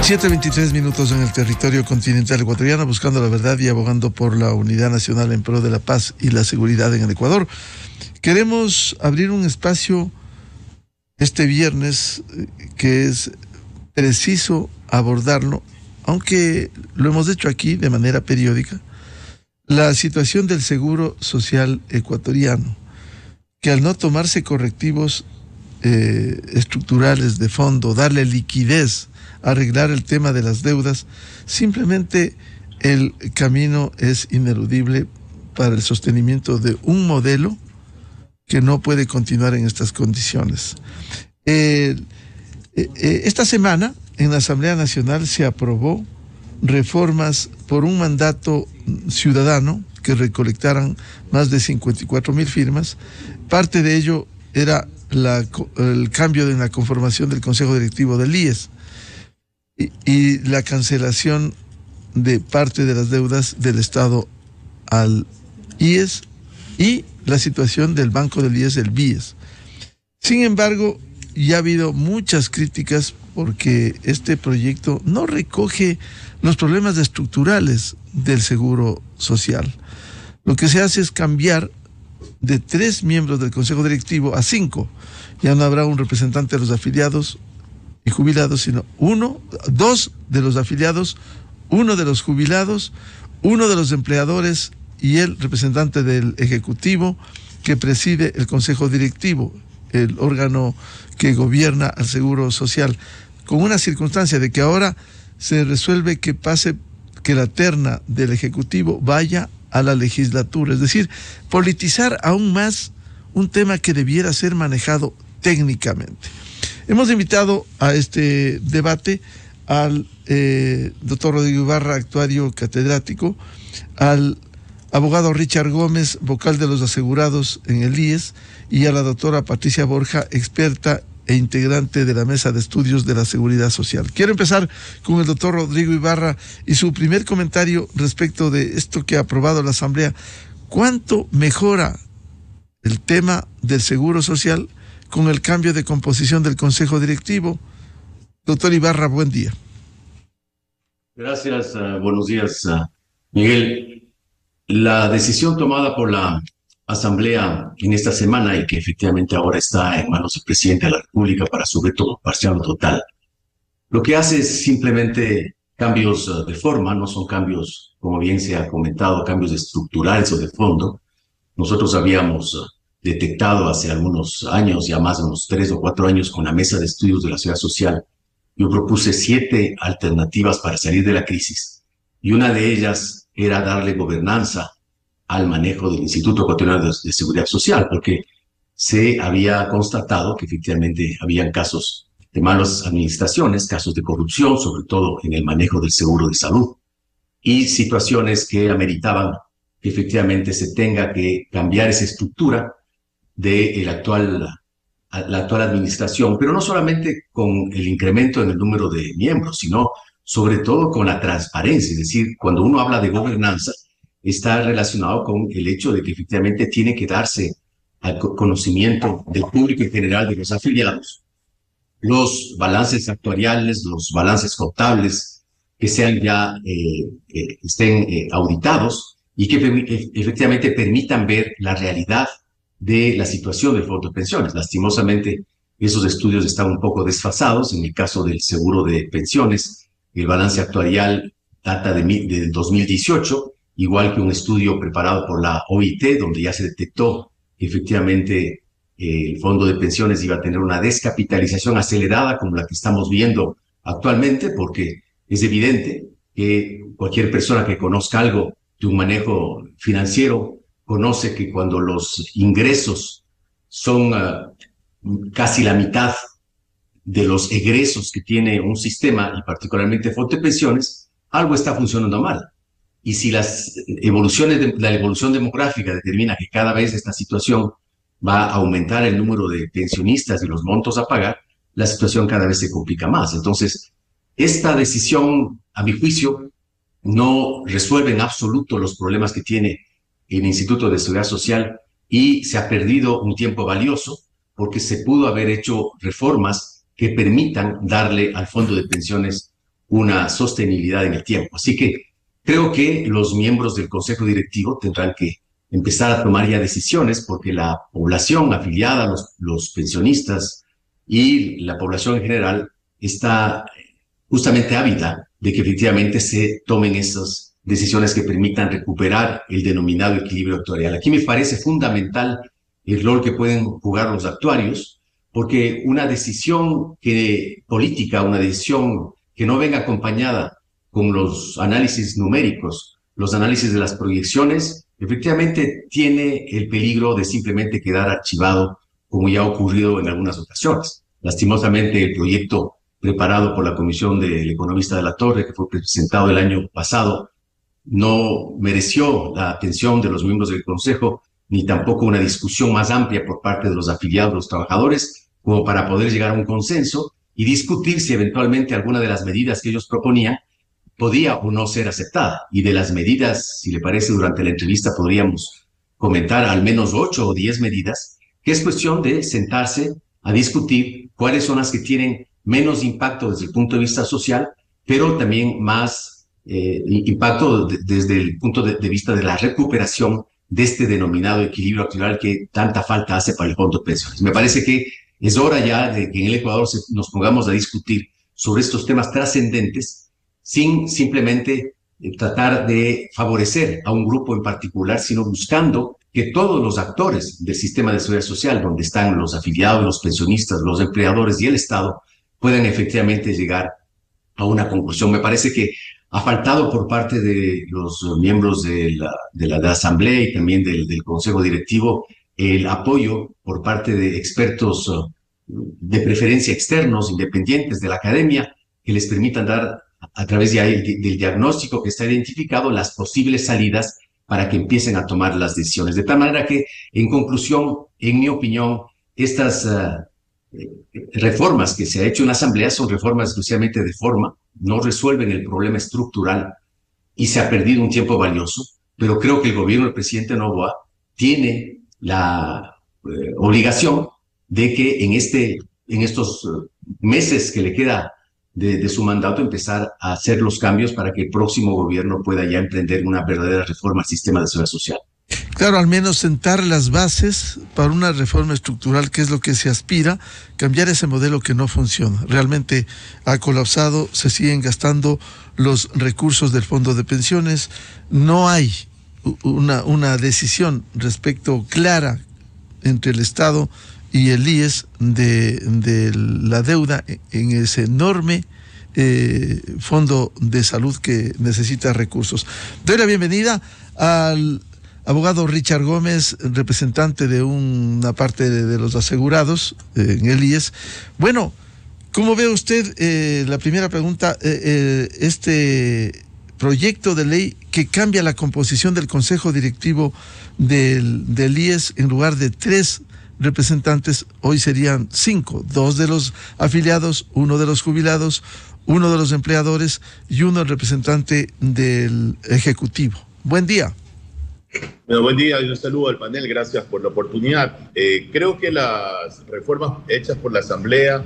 7:23 en el territorio continental ecuatoriano, buscando la verdad y abogando por la unidad nacional en pro de la paz y la seguridad en el Ecuador. Queremos abrir un espacio este viernes que es preciso abordarlo, aunque lo hemos hecho aquí de manera periódica, la situación del seguro social ecuatoriano, que al no tomarse correctivos estructurales de fondo, darle liquidez, arreglar el tema de las deudas, simplemente el camino es ineludible para el sostenimiento de un modelo que no puede continuar en estas condiciones. Esta semana en la Asamblea Nacional se aprobó reformas por un mandato ciudadano que recolectaran más de 54,000 firmas. Parte de ello era el cambio en la conformación del Consejo Directivo del IES y la cancelación de parte de las deudas del Estado al IES y la situación del Banco del IES, el BIES. Sin embargo, ya ha habido muchas críticas porque este proyecto no recoge los problemas estructurales del seguro social. Lo que se hace es cambiar de 3 miembros del Consejo Directivo a 5. Ya no habrá un representante de los afiliados y jubilados, sino 2 de los afiliados, 1 de los jubilados, 1 de los empleadores y el representante del Ejecutivo que preside el Consejo Directivo, el órgano que gobierna al Seguro Social, con una circunstancia de que ahora se resuelve que la terna del Ejecutivo vaya a la legislatura, es decir, politizar aún más un tema que debiera ser manejado técnicamente. Hemos invitado a este debate al doctor Rodrigo Ibarra, actuario catedrático, al abogado Richard Gómez, vocal de los asegurados en el IES, y a la doctora Patricia Borja, experta e integrante de la Mesa de Estudios de la Seguridad Social. Quiero empezar con el doctor Rodrigo Ibarra y su primer comentario respecto de esto que ha aprobado la Asamblea. ¿Cuánto mejora el tema del Seguro Social con el cambio de composición del Consejo Directivo? Doctor Ibarra, buen día. Gracias, buenos días, Miguel. La decisión tomada por la Asamblea en esta semana y que efectivamente ahora está en manos del presidente de la República para su veto parcial o total, lo que hace es simplemente cambios de forma, no son cambios, como bien se ha comentado, cambios estructurales o de fondo. Nosotros habíamos detectado hace algunos años, ya más de unos 3 o 4 años, con la Mesa de Estudios de la Seguridad Social. Yo propuse 7 alternativas para salir de la crisis y una de ellas era darle gobernanza al manejo del Instituto Ecuatoriano de Seguridad Social, porque se había constatado que efectivamente habían casos de malas administraciones, casos de corrupción, sobre todo en el manejo del seguro de salud, y situaciones que ameritaban que efectivamente se tenga que cambiar esa estructura de la actual administración, pero no solamente con el incremento en el número de miembros, sino sobre todo con la transparencia. Es decir, cuando uno habla de gobernanza, está relacionado con el hecho de que efectivamente tiene que darse al conocimiento del público en general, de los afiliados, los balances actuariales, los balances contables que sean ya estén auditados y que efectivamente permitan ver la realidad de la situación del fondo de pensiones. Lastimosamente, esos estudios están un poco desfasados. En el caso del seguro de pensiones, el balance actuarial data de 2018, igual que un estudio preparado por la OIT, donde ya se detectó que efectivamente el fondo de pensiones iba a tener una descapitalización acelerada como la que estamos viendo actualmente, porque es evidente que cualquier persona que conozca algo de un manejo financiero conoce que cuando los ingresos son casi la mitad de los egresos que tiene un sistema, y particularmente el fondo de pensiones, algo está funcionando mal. Y si la evolución demográfica determina que cada vez esta situación va a aumentar el número de pensionistas y los montos a pagar, la situación cada vez se complica más. Entonces, esta decisión, a mi juicio, no resuelve en absoluto los problemas que tiene el Instituto de Seguridad Social y se ha perdido un tiempo valioso porque se pudo haber hecho reformas que permitan darle al fondo de pensiones una sostenibilidad en el tiempo. Así que creo que los miembros del Consejo Directivo tendrán que empezar a tomar ya decisiones, porque la población afiliada, los pensionistas y la población en general está justamente ávida de que efectivamente se tomen esas decisiones que permitan recuperar el denominado equilibrio actuarial. Aquí me parece fundamental el rol que pueden jugar los actuarios, porque una decisión política, una decisión que no venga acompañada con los análisis numéricos, los análisis de las proyecciones, efectivamente tiene el peligro de simplemente quedar archivado, como ya ha ocurrido en algunas ocasiones. Lastimosamente, el proyecto preparado por la comisión del economista de la Torre, que fue presentado el año pasado, no mereció la atención de los miembros del Consejo, ni tampoco una discusión más amplia por parte de los afiliados, los trabajadores, como para poder llegar a un consenso y discutir si eventualmente alguna de las medidas que ellos proponían podía o no ser aceptada. Y de las medidas, si le parece, durante la entrevista podríamos comentar al menos 8 o 10 medidas, que es cuestión de sentarse a discutir cuáles son las que tienen menos impacto desde el punto de vista social, pero también más impacto desde el punto de vista de la recuperación de este denominado equilibrio actual que tanta falta hace para el fondo de pensiones. Me parece que es hora ya de que en el Ecuador nos pongamos a discutir sobre estos temas trascendentes sin simplemente tratar de favorecer a un grupo en particular, sino buscando que todos los actores del sistema de seguridad social, donde están los afiliados, los pensionistas, los empleadores y el Estado, puedan efectivamente llegar a una conclusión. Me parece que ha faltado por parte de los miembros de la Asamblea y también del Consejo Directivo el apoyo por parte de expertos de preferencia externos, independientes de la academia, que les permitan dar a través del diagnóstico que está identificado las posibles salidas para que empiecen a tomar las decisiones. De tal manera que, en conclusión, en mi opinión, estas reformas que se ha hecho en la Asamblea son reformas exclusivamente de forma, no resuelven el problema estructural y se ha perdido un tiempo valioso, pero creo que el gobierno del presidente Noboa tiene la obligación de que en estos meses que le queda de su mandato empezar a hacer los cambios para que el próximo gobierno pueda ya emprender una verdadera reforma al sistema de seguridad social. Claro, al menos sentar las bases para una reforma estructural, que es lo que se aspira, cambiar ese modelo que no funciona. Realmente ha colapsado, se siguen gastando los recursos del fondo de pensiones, no hay una decisión respecto clara entre el Estado y el IES de la deuda en ese enorme fondo de salud que necesita recursos. Doy la bienvenida al abogado Richard Gómez, representante de una parte de los asegurados en el IES. Bueno, ¿cómo ve usted, la primera pregunta, este proyecto de ley que cambia la composición del Consejo Directivo del IES? En lugar de 3 representantes, hoy serían 5, 2 de los afiliados, 1 de los jubilados, 1 de los empleadores y 1 el representante del Ejecutivo. Buen día. Bueno, buen día y un saludo al panel, gracias por la oportunidad. Creo que las reformas hechas por la Asamblea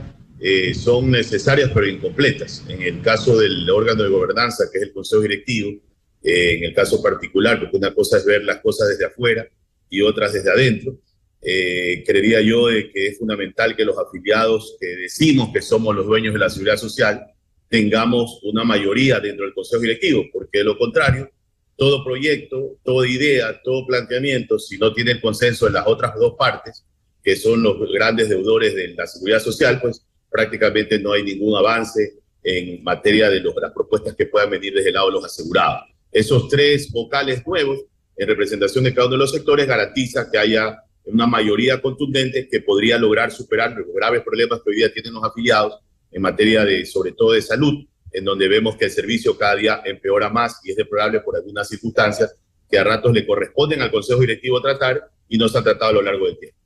son necesarias pero incompletas. En el caso del órgano de gobernanza, que es el Consejo Directivo, en el caso particular, porque una cosa es ver las cosas desde afuera y otras desde adentro, creería yo de que es fundamental que los afiliados que decimos que somos los dueños de la seguridad social tengamos una mayoría dentro del Consejo Directivo, porque de lo contrario, todo proyecto, toda idea, todo planteamiento, si no tiene el consenso de las otras 2 partes, que son los grandes deudores de la seguridad social, pues prácticamente no hay ningún avance en materia de las propuestas que puedan venir desde el lado de los asegurados. Esos 3 vocales nuevos, en representación de cada uno de los sectores, garantiza que haya una mayoría contundente que podría lograr superar los graves problemas que hoy día tienen los afiliados en materia de, sobre todo de salud, en donde vemos que el servicio cada día empeora más y es deplorable por algunas circunstancias que a ratos le corresponden al Consejo Directivo tratar y no se han tratado a lo largo del tiempo.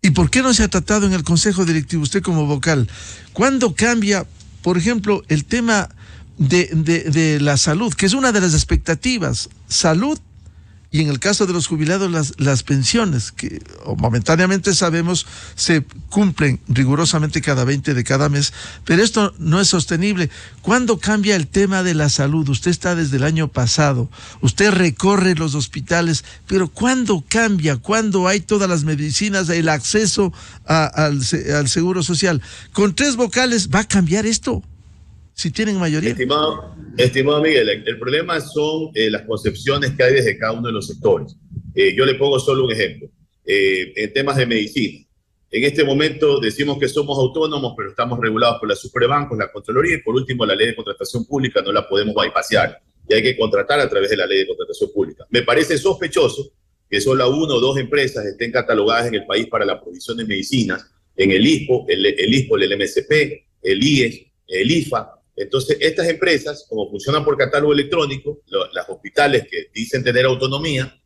¿Y por qué no se ha tratado en el Consejo Directivo, usted como vocal? ¿Cuándo cambia, por ejemplo, el tema de la salud, que es una de las expectativas? Salud y en el caso de los jubilados las pensiones, que momentáneamente sabemos se cumplen rigurosamente cada 20 de cada mes, pero esto no es sostenible. ¿Cuándo cambia el tema de la salud? Usted está desde el año pasado, usted recorre los hospitales, pero ¿cuándo cambia? ¿Cuándo hay todas las medicinas, el acceso al seguro social? Con 3 vocales, ¿va a cambiar esto? Si tienen mayoría. Estimado Miguel, el problema son las concepciones que hay desde cada uno de los sectores. Yo le pongo solo un ejemplo. En temas de medicina, en este momento decimos que somos autónomos, pero estamos regulados por la Superbancos, la Contraloría, y por último la ley de contratación pública no la podemos bypassear, y hay que contratar a través de la ley de contratación pública. Me parece sospechoso que solo 1 o 2 empresas estén catalogadas en el país para la provisión de medicinas, en el ISPO, el MSP, el IES, el IFA. Entonces, estas empresas, como funcionan por catálogo electrónico, los hospitales que dicen tener autonomía,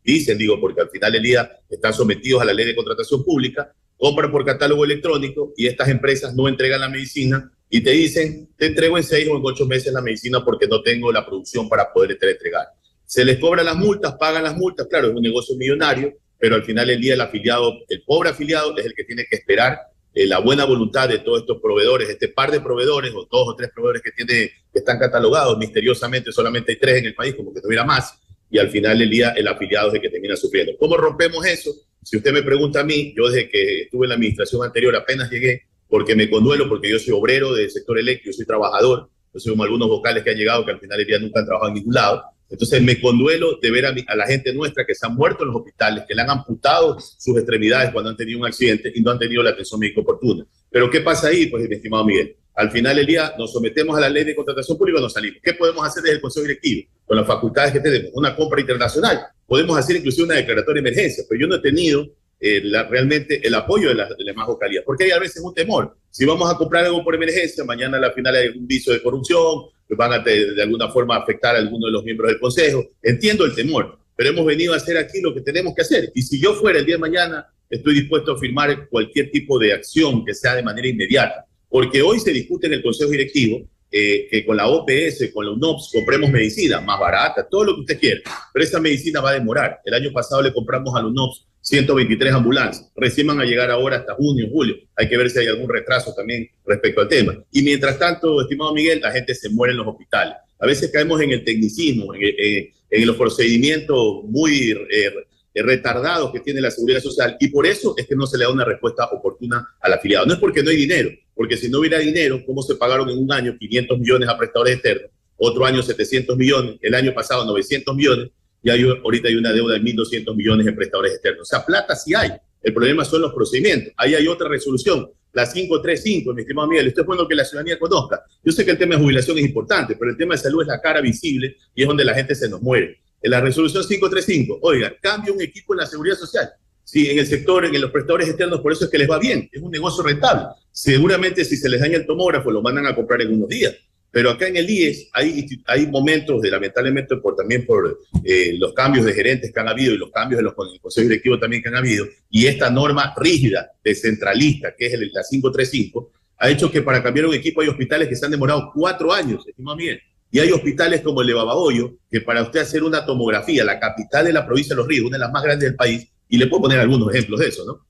porque al final del día están sometidos a la ley de contratación pública, compran por catálogo electrónico y estas empresas no entregan la medicina y te dicen, te entrego en 6 o en 8 meses la medicina porque no tengo la producción para poder entregar. Se les cobran las multas, pagan las multas, claro, es un negocio millonario, pero al final del día el pobre afiliado es el que tiene que esperar la buena voluntad de todos estos proveedores, este par de proveedores o 2 o 3 proveedores que están catalogados, misteriosamente solamente hay 3 en el país, como que tuviera más, y al final del día el afiliado es el que termina sufriendo. ¿Cómo rompemos eso? Si usted me pregunta a mí, yo desde que estuve en la administración anterior apenas llegué, porque me conduelo, porque yo soy obrero del sector eléctrico, yo soy trabajador, yo soy como algunos vocales que han llegado que al final del día nunca han trabajado en ningún lado. Entonces me conduelo de ver a la gente nuestra que se han muerto en los hospitales, que le han amputado sus extremidades cuando han tenido un accidente y no han tenido la atención médica oportuna. Pero ¿qué pasa ahí? Pues, mi estimado Miguel, al final del día nos sometemos a la ley de contratación pública y nos salimos. ¿Qué podemos hacer desde el Consejo Directivo? Con las facultades que tenemos, una compra internacional. Podemos hacer inclusive una declaratoria de emergencia, pero yo no he tenido realmente el apoyo de las demás vocalías, porque hay a veces un temor. Si vamos a comprar algo por emergencia, mañana al final hay un vicio de corrupción, van a de alguna forma afectar a alguno de los miembros del Consejo. Entiendo el temor, pero hemos venido a hacer aquí lo que tenemos que hacer. Y si yo fuera el día de mañana, estoy dispuesto a firmar cualquier tipo de acción que sea de manera inmediata, porque hoy se discute en el Consejo Directivo que con la OPS, con la UNOPS, compremos medicina más barata, todo lo que usted quiera, pero esa medicina va a demorar. El año pasado le compramos a la UNOPS 123 ambulancias, recién van a llegar ahora hasta junio, julio, hay que ver si hay algún retraso también respecto al tema. Y mientras tanto, estimado Miguel, la gente se muere en los hospitales. A veces caemos en el tecnicismo, en los procedimientos muy retardados que tiene la Seguridad Social, y por eso es que no se le da una respuesta oportuna al afiliado. No es porque no hay dinero, porque si no hubiera dinero, ¿cómo se pagaron en un año 500 millones a prestadores externos? Otro año 700 millones, el año pasado 900 millones, y ahorita hay una deuda de 1.200 millones en prestadores externos. O sea, plata sí hay, el problema son los procedimientos. Ahí hay otra resolución, la 535, mi estimado Miguel. Esto es bueno que la ciudadanía conozca. Yo sé que el tema de jubilación es importante, pero el tema de salud es la cara visible y es donde la gente se nos muere. En la resolución 535, oiga, cambia un equipo en la Seguridad Social. Sí, en el sector, en los prestadores externos, por eso es que les va bien, es un negocio rentable. Seguramente si se les daña el tomógrafo, lo mandan a comprar en unos días. Pero acá en el IES hay momentos, lamentablemente, también por los cambios de gerentes que han habido y los cambios en el Consejo Directivo también que han habido, y esta norma rígida, descentralista, que es la 535, ha hecho que para cambiar un equipo hay hospitales que se han demorado 4 años, estimado Miguel. Y hay hospitales como el de Babahoyo, que para usted hacer una tomografía, la capital de la provincia de Los Ríos, una de las más grandes del país, y le puedo poner algunos ejemplos de eso, ¿no?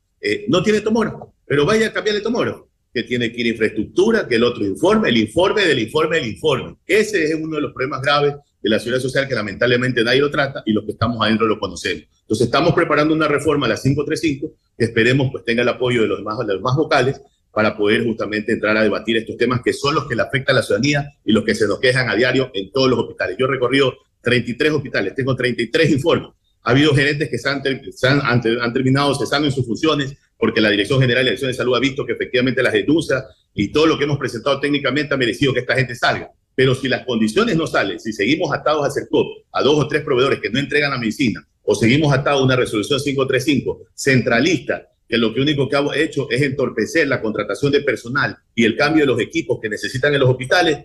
No tiene tomógrafo, pero vaya a cambiar el tomógrafo, que tiene que ir a infraestructura, que el otro informe, el informe del informe del informe. Ese es uno de los problemas graves de la Seguridad Social que lamentablemente nadie lo trata y los que estamos adentro lo conocemos. Entonces estamos preparando una reforma a la 535 que esperemos pues tenga el apoyo de los demás vocales para poder justamente entrar a debatir estos temas que son los que le afectan a la ciudadanía y los que se nos quejan a diario en todos los hospitales. Yo he recorrido 33 hospitales, tengo 33 informes. Ha habido gerentes que han terminado cesando en sus funciones porque la Dirección General de Elección de Salud ha visto que efectivamente las denuncias y todo lo que hemos presentado técnicamente ha merecido que esta gente salga. Pero si las condiciones no salen, si seguimos atados al sector, a 2 o 3 proveedores que no entregan la medicina, o seguimos atados a una resolución 535 centralista, que lo único que ha hecho es entorpecer la contratación de personal y el cambio de los equipos que necesitan en los hospitales,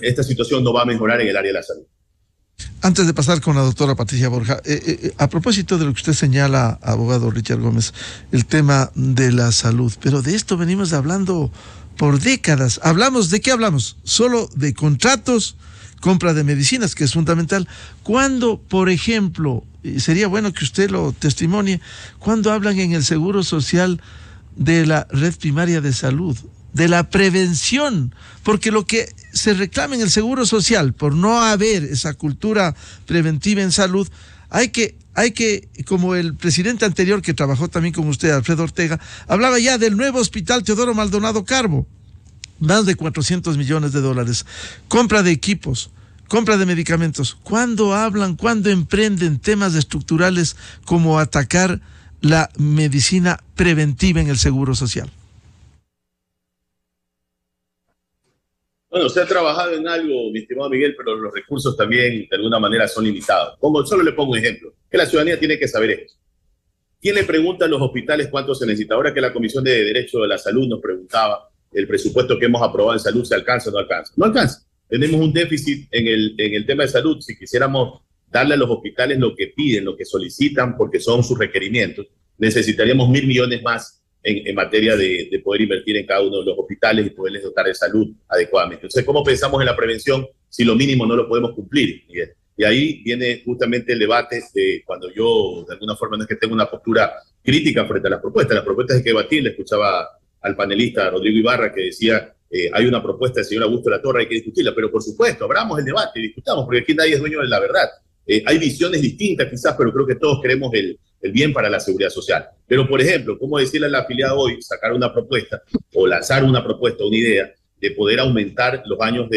esta situación no va a mejorar en el área de la salud. Antes de pasar con la doctora Patricia Borja, a propósito de lo que usted señala, abogado Richard Gómez, el tema de la salud, pero de esto venimos hablando por décadas. ¿De qué hablamos? Solo de contratos, compra de medicinas, que es fundamental. ¿Cuándo, por ejemplo, y sería bueno que usted lo testimonie, cuando hablan en el Seguro Social de la red primaria de salud, de la prevención, porque lo que se reclama en el Seguro Social por no haber esa cultura preventiva en salud, hay que, como el presidente anterior que trabajó también con usted, Alfredo Ortega, hablaba ya del nuevo hospital Teodoro Maldonado Carbo, más de 400 millones de dólares, compra de equipos, compra de medicamentos. ¿Cuándo hablan, cuándo emprenden temas estructurales como atacar la medicina preventiva en el Seguro Social? Bueno, se ha trabajado en algo, mi estimado Miguel, pero los recursos también de alguna manera son limitados. Solo le pongo un ejemplo, que la ciudadanía tiene que saber esto. ¿Quién le pregunta a los hospitales cuánto se necesita? Ahora que la Comisión de Derecho de la Salud nos preguntaba, el presupuesto que hemos aprobado en salud, ¿se alcanza o no alcanza? No alcanza. Tenemos un déficit en el tema de salud. Si quisiéramos darle a los hospitales lo que piden, lo que solicitan, porque son sus requerimientos, necesitaríamos 1.000 millones más en materia de poder invertir en cada uno de los hospitales y poderles dotar de salud adecuadamente. Entonces, ¿cómo pensamos en la prevención si lo mínimo no lo podemos cumplir, Miguel? Y ahí viene justamente el debate de cuando yo, de alguna forma, no es que tenga una postura crítica frente a las propuestas hay que debatir. Le escuchaba al panelista Rodrigo Ibarra que decía, hay una propuesta del señor Augusto Latorre, hay que discutirla, pero por supuesto, abramos el debate y discutamos, porque aquí nadie es dueño de la verdad. Hay visiones distintas quizás, pero creo que todos queremos el bien para la seguridad social. Pero, por ejemplo, ¿cómo decirle a la afiliada hoy, sacar una propuesta o lanzar una propuesta, una idea de poder aumentar los años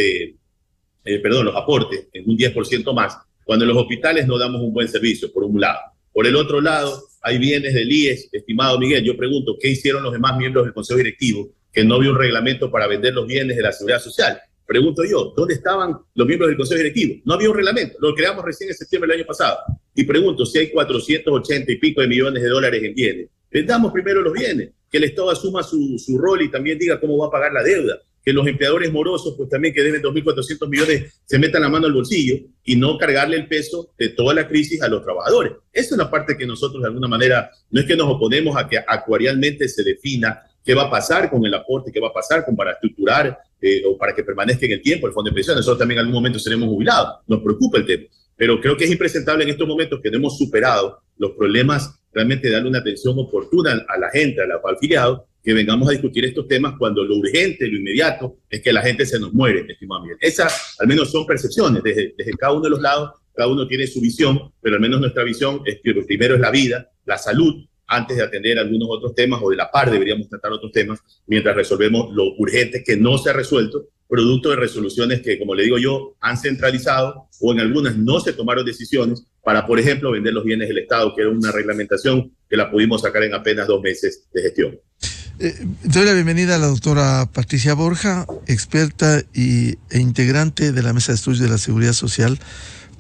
los aportes en un 10% más, cuando en los hospitales no damos un buen servicio, por un lado? Por el otro lado, hay bienes del IES, estimado Miguel. Yo pregunto, ¿qué hicieron los demás miembros del Consejo Directivo que no había un reglamento para vender los bienes de la seguridad social? Pregunto yo, ¿dónde estaban los miembros del Consejo Directivo? No había un reglamento, lo creamos recién en septiembre del año pasado. Y pregunto, si hay 480 y pico de millones de dólares en bienes, vendamos primero los bienes, que el Estado asuma su rol y también diga cómo va a pagar la deuda, que los empleadores morosos, pues también que deben 2.400 millones, se metan la mano al bolsillo y no cargarle el peso de toda la crisis a los trabajadores. Esa es la parte que nosotros de alguna manera, no es que nos oponemos a que actuarialmente se defina qué va a pasar con el aporte, qué va a pasar para estructurar o para que permanezca en el tiempo el fondo de pensiones. Nosotros también en algún momento seremos jubilados, nos preocupa el tema. Pero creo que es impresentable en estos momentos que no hemos superado los problemas, realmente darle una atención oportuna a la gente, a los afiliados, que vengamos a discutir estos temas cuando lo urgente, lo inmediato, es que la gente se nos muere, estimado Miguel. Esas al menos son percepciones desde cada uno de los lados, cada uno tiene su visión, pero al menos nuestra visión es que lo primero es la vida, la salud, antes de atender algunos otros temas, o de la par deberíamos tratar otros temas, mientras resolvemos lo urgente que no se ha resuelto, producto de resoluciones que, como le digo yo, han centralizado o en algunas no se tomaron decisiones para, por ejemplo, vender los bienes del Estado, que era una reglamentación que la pudimos sacar en apenas 2 meses de gestión. Doy la bienvenida a la doctora Patricia Borja, experta e integrante de la Mesa de Estudios de la Seguridad Social,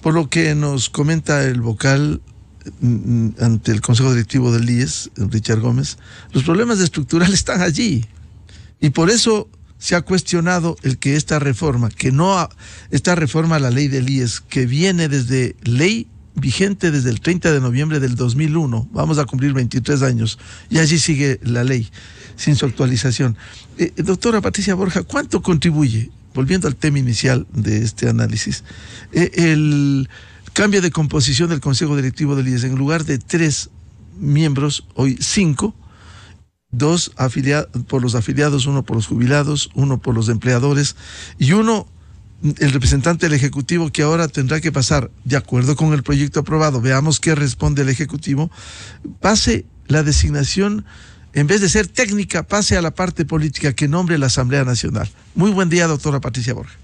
por lo que nos comenta el vocal ante el Consejo Directivo del IES, Richard Gómez. Los problemas estructurales están allí y por eso se ha cuestionado el que esta reforma a la ley del IES, que viene desde ley vigente desde el 30 de noviembre del 2001, vamos a cumplir 23 años, y allí sigue la ley, sin su actualización. Doctora Patricia Borja, ¿cuánto contribuye, volviendo al tema inicial de este análisis, el cambio de composición del Consejo Directivo del IES? En lugar de 3 miembros, hoy 5, 2 por los afiliados, 1 por los jubilados, 1 por los empleadores y 1 el representante del Ejecutivo, que ahora tendrá que pasar, de acuerdo con el proyecto aprobado, veamos qué responde el Ejecutivo, pase la designación, en vez de ser técnica, pase a la parte política que nombre la Asamblea Nacional. Muy buen día, doctora Patricia Borja.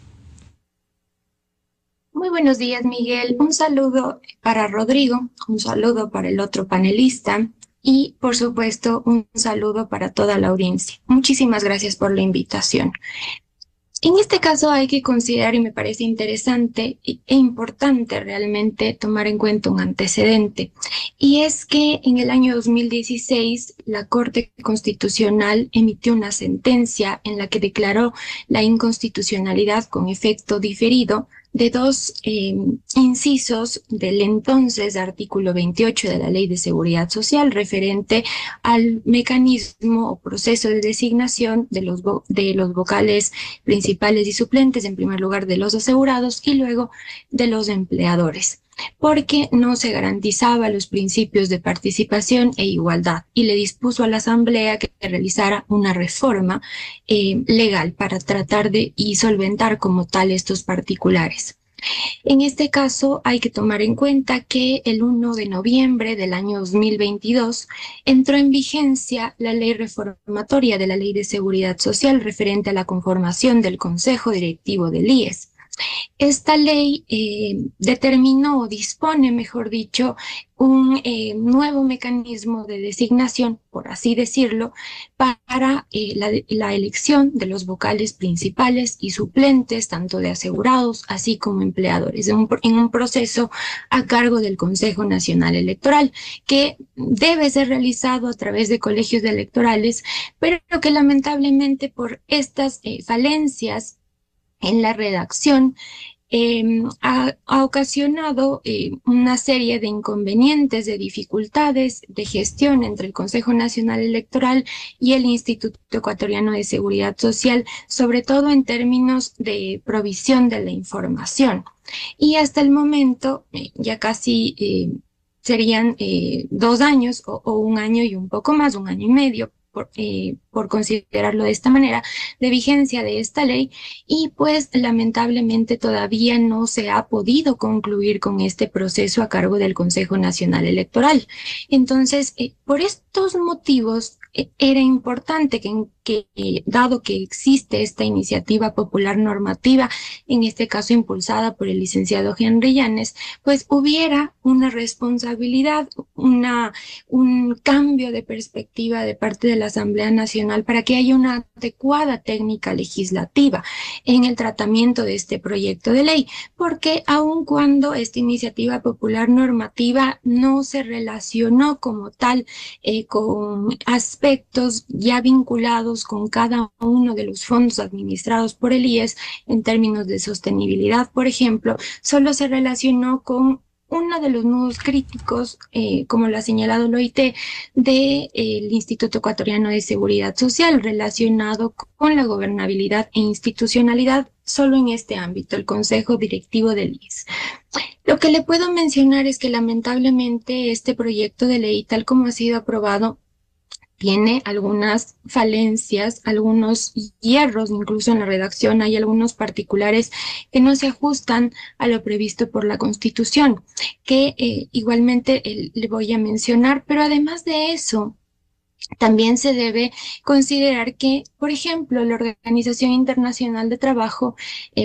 Muy buenos días, Miguel. Un saludo para Rodrigo, un saludo para el otro panelista y, por supuesto, un saludo para toda la audiencia. Muchísimas gracias por la invitación. En este caso hay que considerar, y me parece interesante e importante realmente tomar en cuenta un antecedente, y es que en el año 2016 la Corte Constitucional emitió una sentencia en la que declaró la inconstitucionalidad con efecto diferido de 2 incisos del entonces artículo 28 de la Ley de Seguridad Social referente al mecanismo o proceso de designación de los vocales principales y suplentes, en primer lugar de los asegurados y luego de los empleadores. porque no se garantizaba los principios de participación e igualdad, y le dispuso a la Asamblea que realizara una reforma legal para tratar de y solventar como tal estos particulares. En este caso hay que tomar en cuenta que el 1 de noviembre del año 2022 entró en vigencia la ley reformatoria de la Ley de Seguridad Social referente a la conformación del Consejo Directivo del IES. Esta ley determinó o dispone, mejor dicho, un nuevo mecanismo de designación, por así decirlo, para la elección de los vocales principales y suplentes, tanto de asegurados así como empleadores, en un proceso a cargo del Consejo Nacional Electoral, que debe ser realizado a través de colegios electorales, pero que lamentablemente por estas falencias en la redacción ha ocasionado una serie de inconvenientes, de dificultades de gestión entre el Consejo Nacional Electoral y el Instituto Ecuatoriano de Seguridad Social, sobre todo en términos de provisión de la información. Y hasta el momento, ya casi serían 2 años o 1 año y un poco más, 1 año y medio, por considerarlo de esta manera, de vigencia de esta ley, y pues lamentablemente todavía no se ha podido concluir con este proceso a cargo del Consejo Nacional Electoral. Entonces, por estos motivos, era importante que dado que existe esta iniciativa popular normativa, en este caso impulsada por el licenciado Henry Llanes, pues hubiera una responsabilidad, un cambio de perspectiva de parte de la Asamblea Nacional para que haya una adecuada técnica legislativa en el tratamiento de este proyecto de ley, porque aun cuando esta iniciativa popular normativa no se relacionó como tal con aspectos ya vinculados con cada uno de los fondos administrados por el IES en términos de sostenibilidad, por ejemplo, solo se relacionó con uno de los nudos críticos, como lo ha señalado el OIT, del Instituto Ecuatoriano de Seguridad Social, relacionado con la gobernabilidad e institucionalidad solo en este ámbito, el Consejo Directivo del IES. Lo que le puedo mencionar es que lamentablemente este proyecto de ley, tal como ha sido aprobado, tiene algunas falencias, algunos hierros, incluso en la redacción hay algunos particulares que no se ajustan a lo previsto por la Constitución, que igualmente le voy a mencionar, pero además de eso, también se debe considerar que, por ejemplo, la Organización Internacional de Trabajo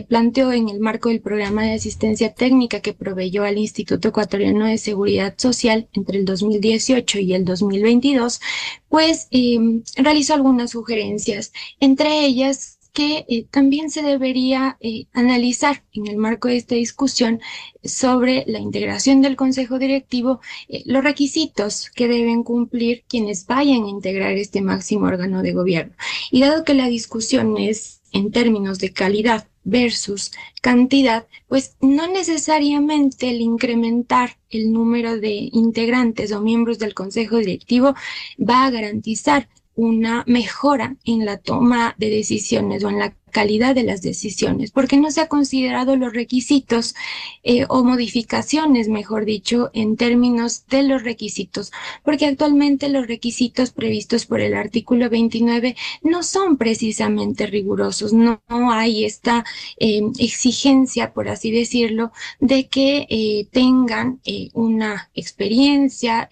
planteó en el marco del programa de asistencia técnica que proveyó al Instituto Ecuatoriano de Seguridad Social entre el 2018 y el 2022, pues realizó algunas sugerencias, entre ellas que también se debería analizar en el marco de esta discusión sobre la integración del Consejo Directivo, los requisitos que deben cumplir quienes vayan a integrar este máximo órgano de gobierno. Y dado que la discusión es en términos de calidad versus cantidad, pues no necesariamente el incrementar el número de integrantes o miembros del Consejo Directivo va a garantizar una mejora en la toma de decisiones o en la calidad de las decisiones, porque no se ha considerado los requisitos o modificaciones, mejor dicho, en términos de los requisitos, porque actualmente los requisitos previstos por el artículo 29 no son precisamente rigurosos, no hay esta exigencia, por así decirlo, de que tengan una experiencia,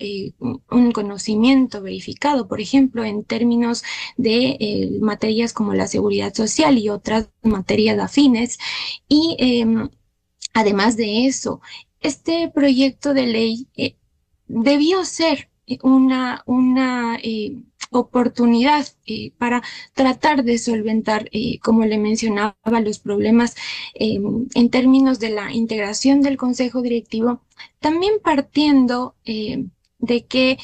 un conocimiento verificado, por ejemplo, en términos de materias como la seguridad social y otras materias afines. Y además de eso, este proyecto de ley debió ser una oportunidad para tratar de solventar, como le mencionaba, los problemas en términos de la integración del Consejo Directivo, también partiendo de que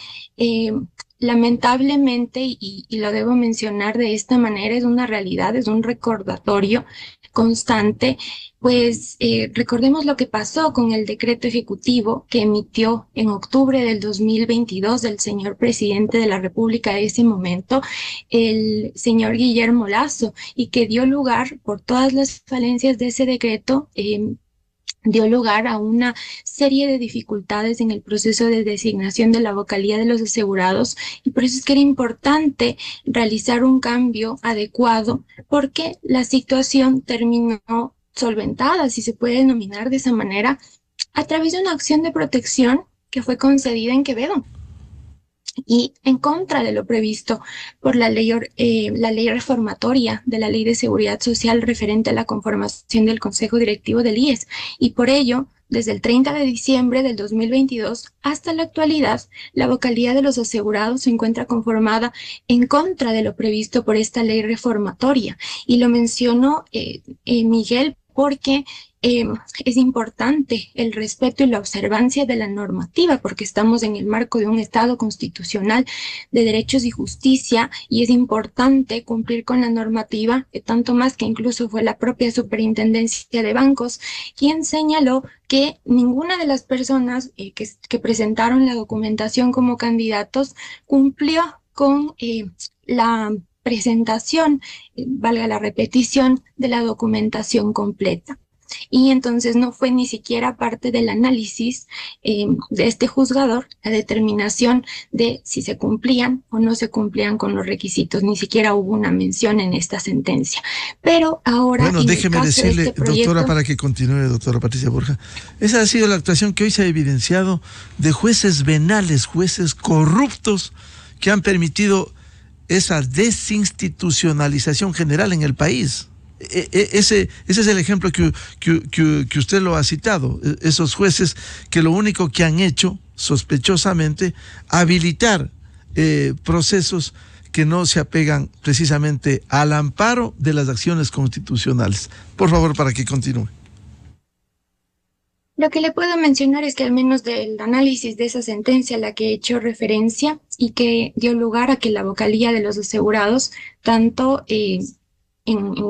lamentablemente, y lo debo mencionar de esta manera, es una realidad, es un recordatorio constante, pues recordemos lo que pasó con el decreto ejecutivo que emitió en octubre del 2022 el señor presidente de la República de ese momento, el señor Guillermo Lasso, y que dio lugar, por todas las falencias de ese decreto, dio lugar a una serie de dificultades en el proceso de designación de la vocalía de los asegurados, y por eso es que era importante realizar un cambio adecuado, porque la situación terminó solventada, si se puede denominar de esa manera, a través de una acción de protección que fue concedida en Quevedo y en contra de lo previsto por la ley reformatoria de la Ley de Seguridad Social referente a la conformación del Consejo Directivo del IES. Y por ello, desde el 30 de diciembre del 2022 hasta la actualidad, la vocalía de los asegurados se encuentra conformada en contra de lo previsto por esta ley reformatoria. Y lo mencionó Miguel porque es importante el respeto y la observancia de la normativa, porque estamos en el marco de un Estado constitucional de derechos y justicia, y es importante cumplir con la normativa, tanto más que incluso fue la propia Superintendencia de Bancos quien señaló que ninguna de las personas que presentaron la documentación como candidatos cumplió con la presentación, valga la repetición, de la documentación completa. Y entonces no fue ni siquiera parte del análisis de este juzgador la determinación de si se cumplían o no se cumplían con los requisitos. Ni siquiera hubo una mención en esta sentencia. Pero ahora, bueno, déjeme decirle, este proyecto, doctora, para que continúe, doctora Patricia Borja, esa ha sido la actuación que hoy se ha evidenciado de jueces venales, jueces corruptos que han permitido esa desinstitucionalización general en el país. Ese es el ejemplo que usted lo ha citado. Esos jueces que lo único que han hecho, sospechosamente, habilitar procesos que no se apegan precisamente al amparo de las acciones constitucionales. Por favor, para que continúe. Lo que le puedo mencionar es que al menos del análisis de esa sentencia a la que he hecho referencia y que dio lugar a que la vocalía de los asegurados, tanto en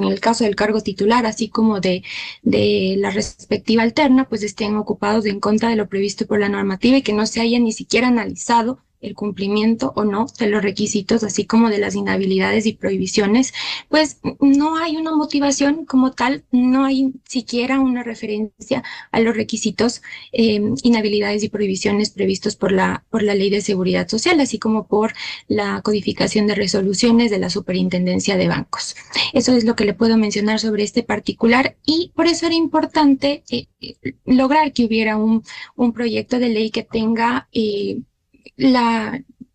el caso del cargo titular, así como de la respectiva alterna, pues estén ocupados en contra de lo previsto por la normativa y que no se haya ni siquiera analizado el cumplimiento o no de los requisitos, así como de las inhabilidades y prohibiciones, pues no hay una motivación como tal, no hay siquiera una referencia a los requisitos, inhabilidades y prohibiciones previstos por la Ley de Seguridad Social, así como por la codificación de resoluciones de la Superintendencia de Bancos. Eso es lo que le puedo mencionar sobre este particular, y por eso era importante lograr que hubiera un proyecto de ley que tenga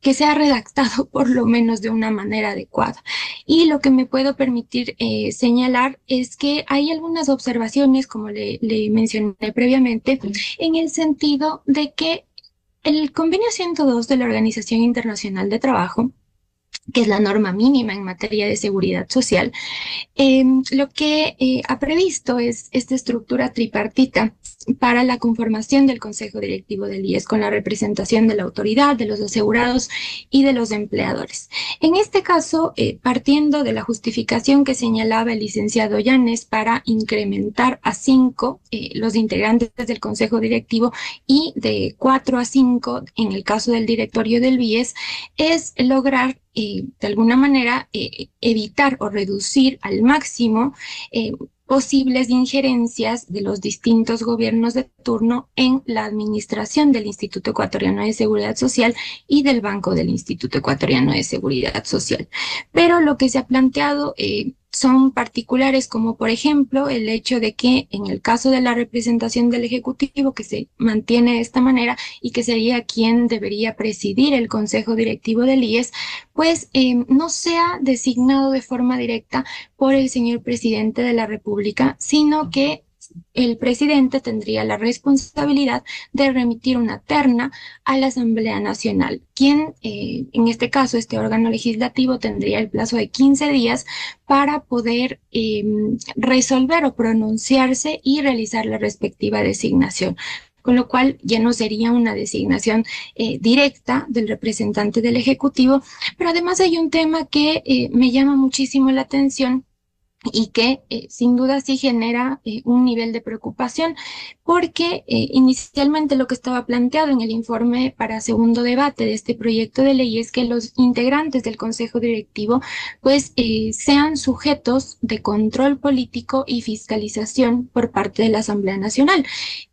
que sea redactado por lo menos de una manera adecuada. Y lo que me puedo permitir señalar es que hay algunas observaciones, como le mencioné previamente, en el sentido de que el convenio 102 de la Organización Internacional de Trabajo, que es la norma mínima en materia de seguridad social, lo que ha previsto es esta estructura tripartita para la conformación del Consejo Directivo del IES, con la representación de la autoridad, de los asegurados y de los empleadores. En este caso, partiendo de la justificación que señalaba el licenciado Llanes para incrementar a 5 los integrantes del Consejo Directivo y de 4 a 5 en el caso del directorio del IES, es lograr de alguna manera evitar o reducir al máximo posibles injerencias de los distintos gobiernos de turno en la administración del Instituto Ecuatoriano de Seguridad Social y del Banco del Instituto Ecuatoriano de Seguridad Social. Pero lo que se ha planteado son particulares, como por ejemplo el hecho de que en el caso de la representación del Ejecutivo, que se mantiene de esta manera y que sería quien debería presidir el Consejo Directivo del IES, pues no sea designado de forma directa por el señor presidente de la República, sino que el presidente tendría la responsabilidad de remitir una terna a la Asamblea Nacional, quien, en este caso, este órgano legislativo tendría el plazo de 15 días para poder resolver o pronunciarse y realizar la respectiva designación, con lo cual ya no sería una designación directa del representante del Ejecutivo. Pero además hay un tema que me llama muchísimo la atención, y que sin duda sí genera un nivel de preocupación, porque inicialmente lo que estaba planteado en el informe para segundo debate de este proyecto de ley es que los integrantes del Consejo Directivo pues sean sujetos de control político y fiscalización por parte de la Asamblea Nacional.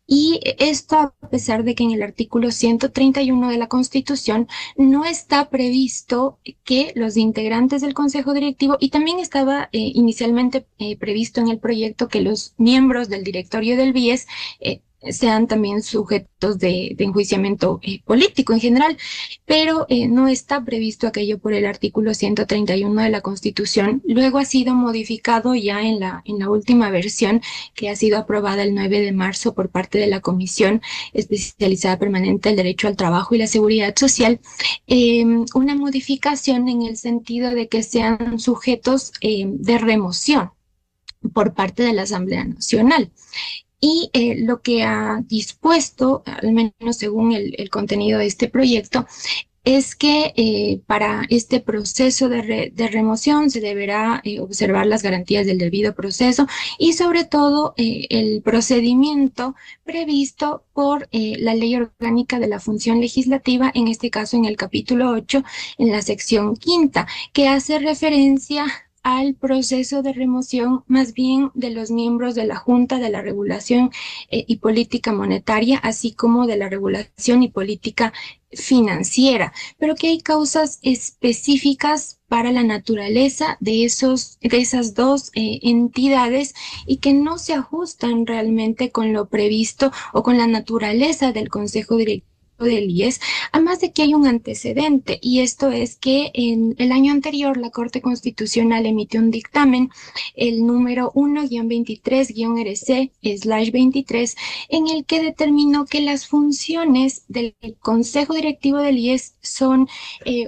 Y esto a pesar de que en el artículo 131 de la Constitución no está previsto que los integrantes del Consejo Directivo, y también estaba inicialmente previsto en el proyecto que los miembros del directorio del BIES sean también sujetos de enjuiciamiento político en general, pero no está previsto aquello por el artículo 131 de la Constitución. Luego ha sido modificado ya en la última versión que ha sido aprobada el 9 de marzo por parte de la Comisión Especializada Permanente del Derecho al Trabajo y la Seguridad Social, una modificación en el sentido de que sean sujetos de remoción por parte de la Asamblea Nacional. Y lo que ha dispuesto, al menos según el contenido de este proyecto, es que para este proceso de remoción se deberá observar las garantías del debido proceso y sobre todo el procedimiento previsto por la Ley Orgánica de la Función Legislativa, en este caso en el capítulo 8, en la sección 5ª, que hace referencia al proceso de remoción más bien de los miembros de la Junta de la Regulación y Política Monetaria, así como de la Regulación y Política Financiera, pero que hay causas específicas para la naturaleza de esas dos entidades y que no se ajustan realmente con lo previsto o con la naturaleza del Consejo Directivo del IES, además de que hay un antecedente, y esto es que en el año anterior la Corte Constitucional emitió un dictamen, el número 1-23-RC/23, en el que determinó que las funciones del Consejo Directivo del IES son,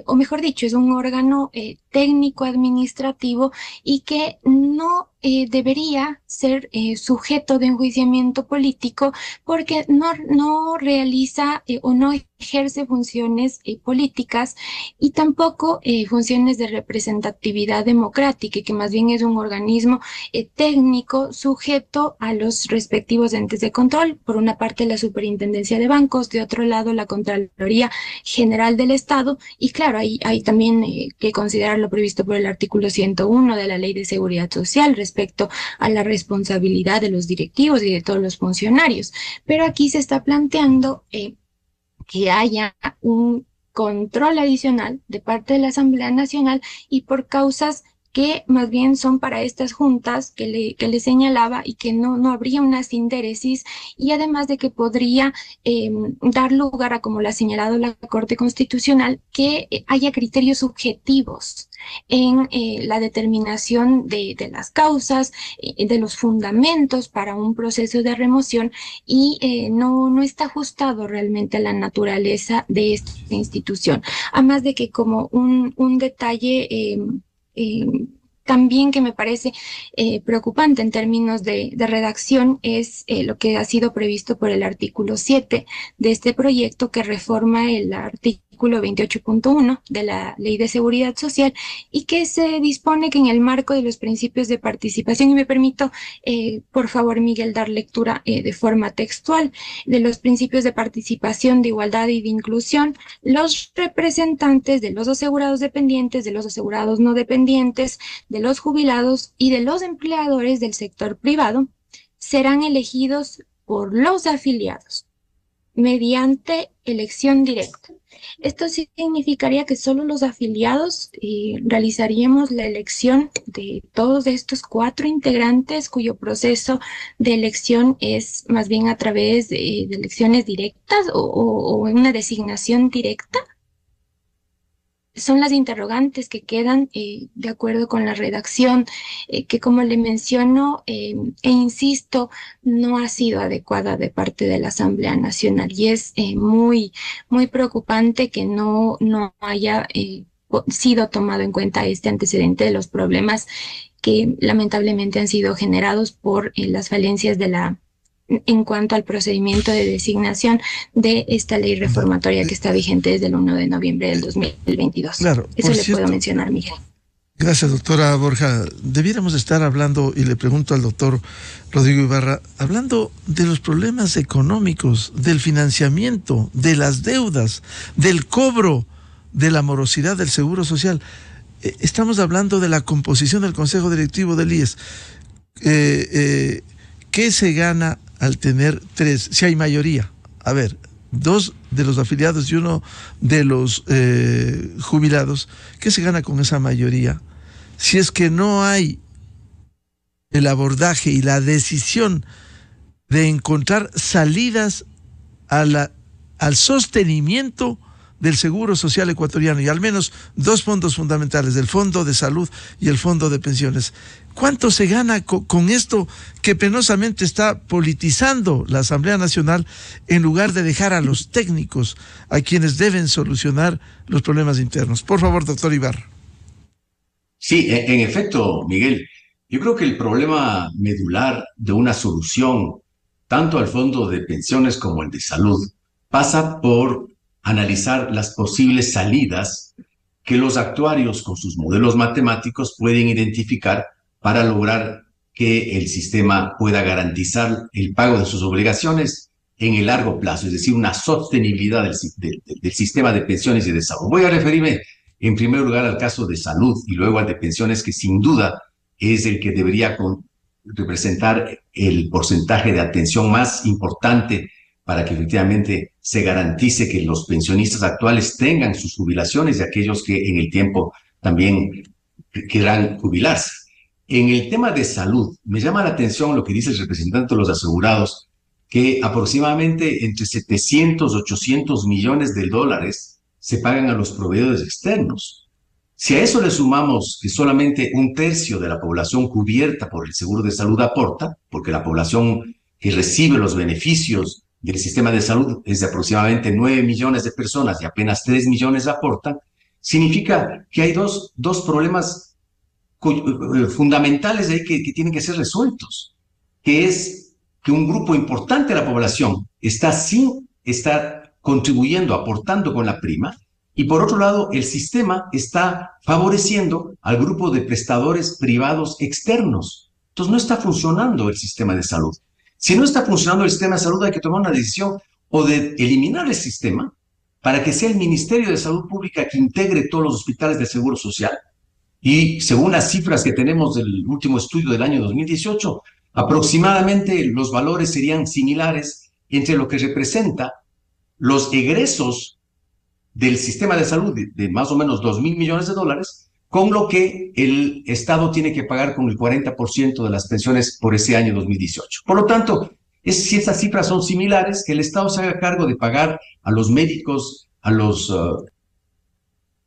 o mejor dicho, es un órgano técnico-administrativo y que no debería ser sujeto de enjuiciamiento político porque no realiza o no ejerce funciones políticas y tampoco funciones de representatividad democrática, y que más bien es un organismo técnico sujeto a los respectivos entes de control. Por una parte la Superintendencia de Bancos, de otro lado la Contraloría General del Estado, y claro, hay también que considerar lo previsto por el artículo 101 de la Ley de Seguridad Social respecto a la responsabilidad de los directivos y de todos los funcionarios. Pero aquí se está planteando que haya un control adicional de parte de la Asamblea Nacional y por causas que más bien son para estas juntas que le señalaba, y que no habría una sindéresis, y además de que podría dar lugar a, como lo ha señalado la Corte Constitucional, que haya criterios subjetivos en la determinación de las causas, de los fundamentos para un proceso de remoción, y no está ajustado realmente a la naturaleza de esta institución. Además de que, como un detalle también que me parece preocupante en términos de redacción, es lo que ha sido previsto por el artículo 7 de este proyecto, que reforma el artículo 28.1 de la Ley de Seguridad Social, y que se dispone que en el marco de los principios de participación, y me permito, por favor, Miguel, dar lectura de forma textual, de los principios de participación, de igualdad y de inclusión, los representantes de los asegurados dependientes, de los asegurados no dependientes, de los jubilados y de los empleadores del sector privado serán elegidos por los afiliados mediante elección directa. Esto significaría que solo los afiliados realizaríamos la elección de todos estos 4 integrantes, cuyo proceso de elección es más bien a través de elecciones directas o una designación directa. Son las interrogantes que quedan de acuerdo con la redacción, que, como le menciono e insisto, no ha sido adecuada de parte de la Asamblea Nacional, y es muy preocupante que no haya sido tomado en cuenta este antecedente de los problemas que lamentablemente han sido generados por las falencias en cuanto al procedimiento de designación de esta ley reformatoria que está vigente desde el 1 de noviembre del 2022. Claro, Eso le puedo mencionar, Miguel. Gracias, doctora Borja. Debiéramos estar hablando, y le pregunto al doctor Rodrigo Ibarra, hablando de los problemas económicos, del financiamiento, de las deudas, del cobro, de la morosidad del Seguro Social. Estamos hablando de la composición del Consejo Directivo del IES. ¿Qué se gana al tener tres? Si hay mayoría. A ver, dos de los afiliados y uno de los jubilados. ¿Qué se gana con esa mayoría? Si es que no hay el abordaje y la decisión de encontrar salidas al sostenimiento del Seguro Social ecuatoriano, y al menos dos fondos fundamentales, el Fondo de Salud y el Fondo de Pensiones. ¿Cuánto se gana con esto que penosamente está politizando la Asamblea Nacional en lugar de dejar a los técnicos, a quienes deben solucionar los problemas internos? Por favor, doctor Ibarra. Sí, en efecto, Miguel, yo creo que el problema medular de una solución, tanto al fondo de pensiones como el de salud, pasa por analizar las posibles salidas que los actuarios con sus modelos matemáticos pueden identificar para lograr que el sistema pueda garantizar el pago de sus obligaciones en el largo plazo, es decir, una sostenibilidad del sistema de pensiones y de salud. Voy a referirme en primer lugar al caso de salud y luego al de pensiones, que sin duda es el que debería representar el porcentaje de atención más importante para que efectivamente se garantice que los pensionistas actuales tengan sus jubilaciones y aquellos que en el tiempo también quieran jubilarse. En el tema de salud, me llama la atención lo que dice el representante de los asegurados, que aproximadamente entre 700 y 800 millones de dólares se pagan a los proveedores externos. Si a eso le sumamos que solamente un tercio de la población cubierta por el seguro de salud aporta, porque la población que recibe los beneficios del sistema de salud es de aproximadamente 9 millones de personas y apenas 3 millones aportan, significa que hay dos problemas fundamentales ahí que tienen que ser resueltos, que es que un grupo importante de la población está contribuyendo, aportando con la prima, y por otro lado, el sistema está favoreciendo al grupo de prestadores privados externos. Entonces no está funcionando el sistema de salud. Si no está funcionando el sistema de salud, hay que tomar una decisión o de eliminar el sistema para que sea el Ministerio de Salud Pública que integre todos los hospitales del Seguro Social. Y según las cifras que tenemos del último estudio del año 2018, aproximadamente los valores serían similares entre lo que representa los egresos del sistema de salud de más o menos 2.000 millones de dólares, con lo que el Estado tiene que pagar con el 40% de las pensiones por ese año 2018. Por lo tanto, si esas cifras son similares, que el Estado se haga cargo de pagar a los médicos, a los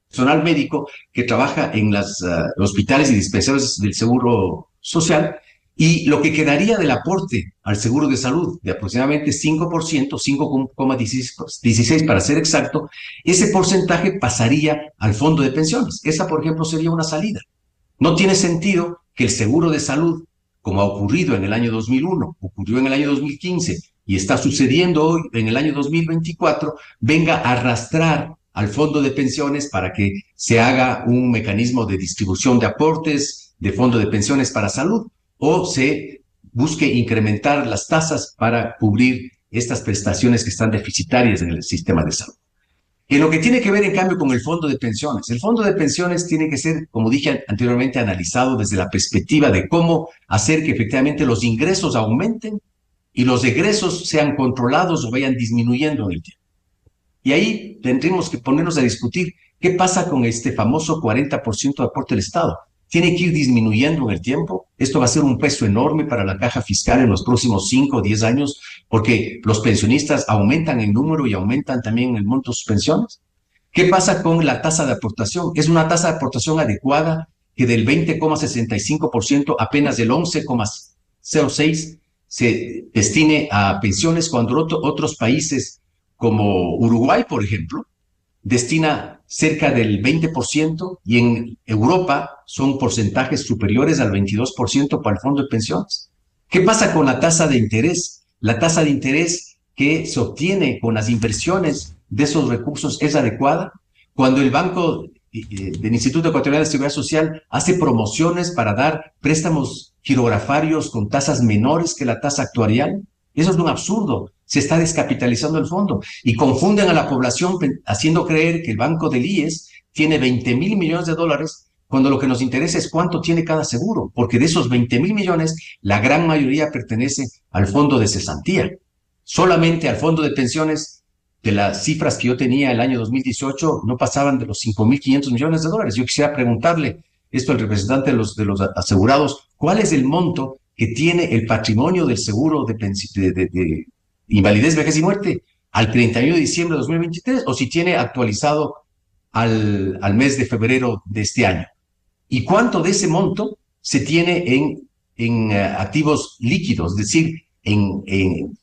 personal médico que trabaja en los hospitales y dispensarios del Seguro Social, y lo que quedaría del aporte al seguro de salud de aproximadamente 5%, 5,16 para ser exacto, ese porcentaje pasaría al fondo de pensiones. Esa, por ejemplo, sería una salida. No tiene sentido que el seguro de salud, como ha ocurrido en el año 2001, ocurrió en el año 2015 y está sucediendo hoy en el año 2024, venga a arrastrar al fondo de pensiones para que se haga un mecanismo de distribución de aportes de fondo de pensiones para salud, o se busque incrementar las tasas para cubrir estas prestaciones que están deficitarias en el sistema de salud. En lo que tiene que ver, en cambio, con el fondo de pensiones tiene que ser, como dije anteriormente, analizado desde la perspectiva de cómo hacer que efectivamente los ingresos aumenten y los egresos sean controlados o vayan disminuyendo en el tiempo. Y ahí tendremos que ponernos a discutir qué pasa con este famoso 40% de aporte del Estado. Tiene que ir disminuyendo en el tiempo. Esto va a ser un peso enorme para la caja fiscal en los próximos 5 o 10 años, porque los pensionistas aumentan en número y aumentan también el monto de sus pensiones. ¿Qué pasa con la tasa de aportación? Es una tasa de aportación adecuada que del 20,65% apenas del 11,06% se destine a pensiones, cuando otros países como Uruguay, por ejemplo, destina cerca del 20%, y en Europa son porcentajes superiores al 22% para el fondo de pensiones. ¿Qué pasa con la tasa de interés? La tasa de interés que se obtiene con las inversiones de esos recursos es adecuada. Cuando el Banco del Instituto Ecuatoriano de Seguridad Social hace promociones para dar préstamos girografarios con tasas menores que la tasa actuarial. Eso es un absurdo. Se está descapitalizando el fondo y confunden a la población haciendo creer que el Banco del IES tiene 20.000 millones de dólares cuando lo que nos interesa es cuánto tiene cada seguro, porque de esos 20.000 millones, la gran mayoría pertenece al fondo de cesantía. Solamente al fondo de pensiones, de las cifras que yo tenía el año 2018, no pasaban de los 5.500 millones de dólares. Yo quisiera preguntarle esto al representante de los asegurados, ¿cuál es el monto que tiene el patrimonio del seguro de invalidez, vejez y muerte al 31 de diciembre de 2023, o si tiene actualizado al mes de febrero de este año? ¿Y cuánto de ese monto se tiene en activos líquidos? Es decir, en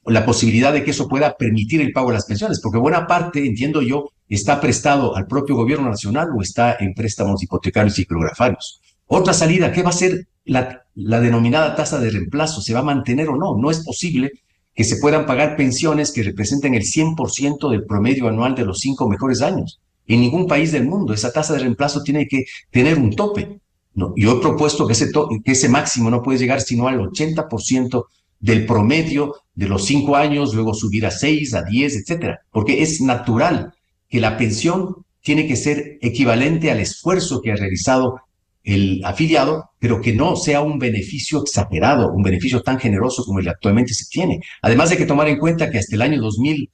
la posibilidad de que eso pueda permitir el pago de las pensiones, porque buena parte, entiendo yo, está prestado al propio gobierno nacional o está en préstamos hipotecarios y girografarios. Otra salida, ¿qué va a ser la denominada tasa de reemplazo? ¿Se va a mantener o no? No es posible que se puedan pagar pensiones que representen el 100% del promedio anual de los 5 mejores años. En ningún país del mundo esa tasa de reemplazo tiene que tener un tope. No, yo he propuesto que ese máximo no puede llegar sino al 80% del promedio de los 5 años, luego subir a 6, a 10, etcétera, porque es natural que la pensión tiene que ser equivalente al esfuerzo que ha realizado el afiliado, pero que no sea un beneficio exagerado, un beneficio tan generoso como el que actualmente se tiene. Además hay que tomar en cuenta que hasta el año 2000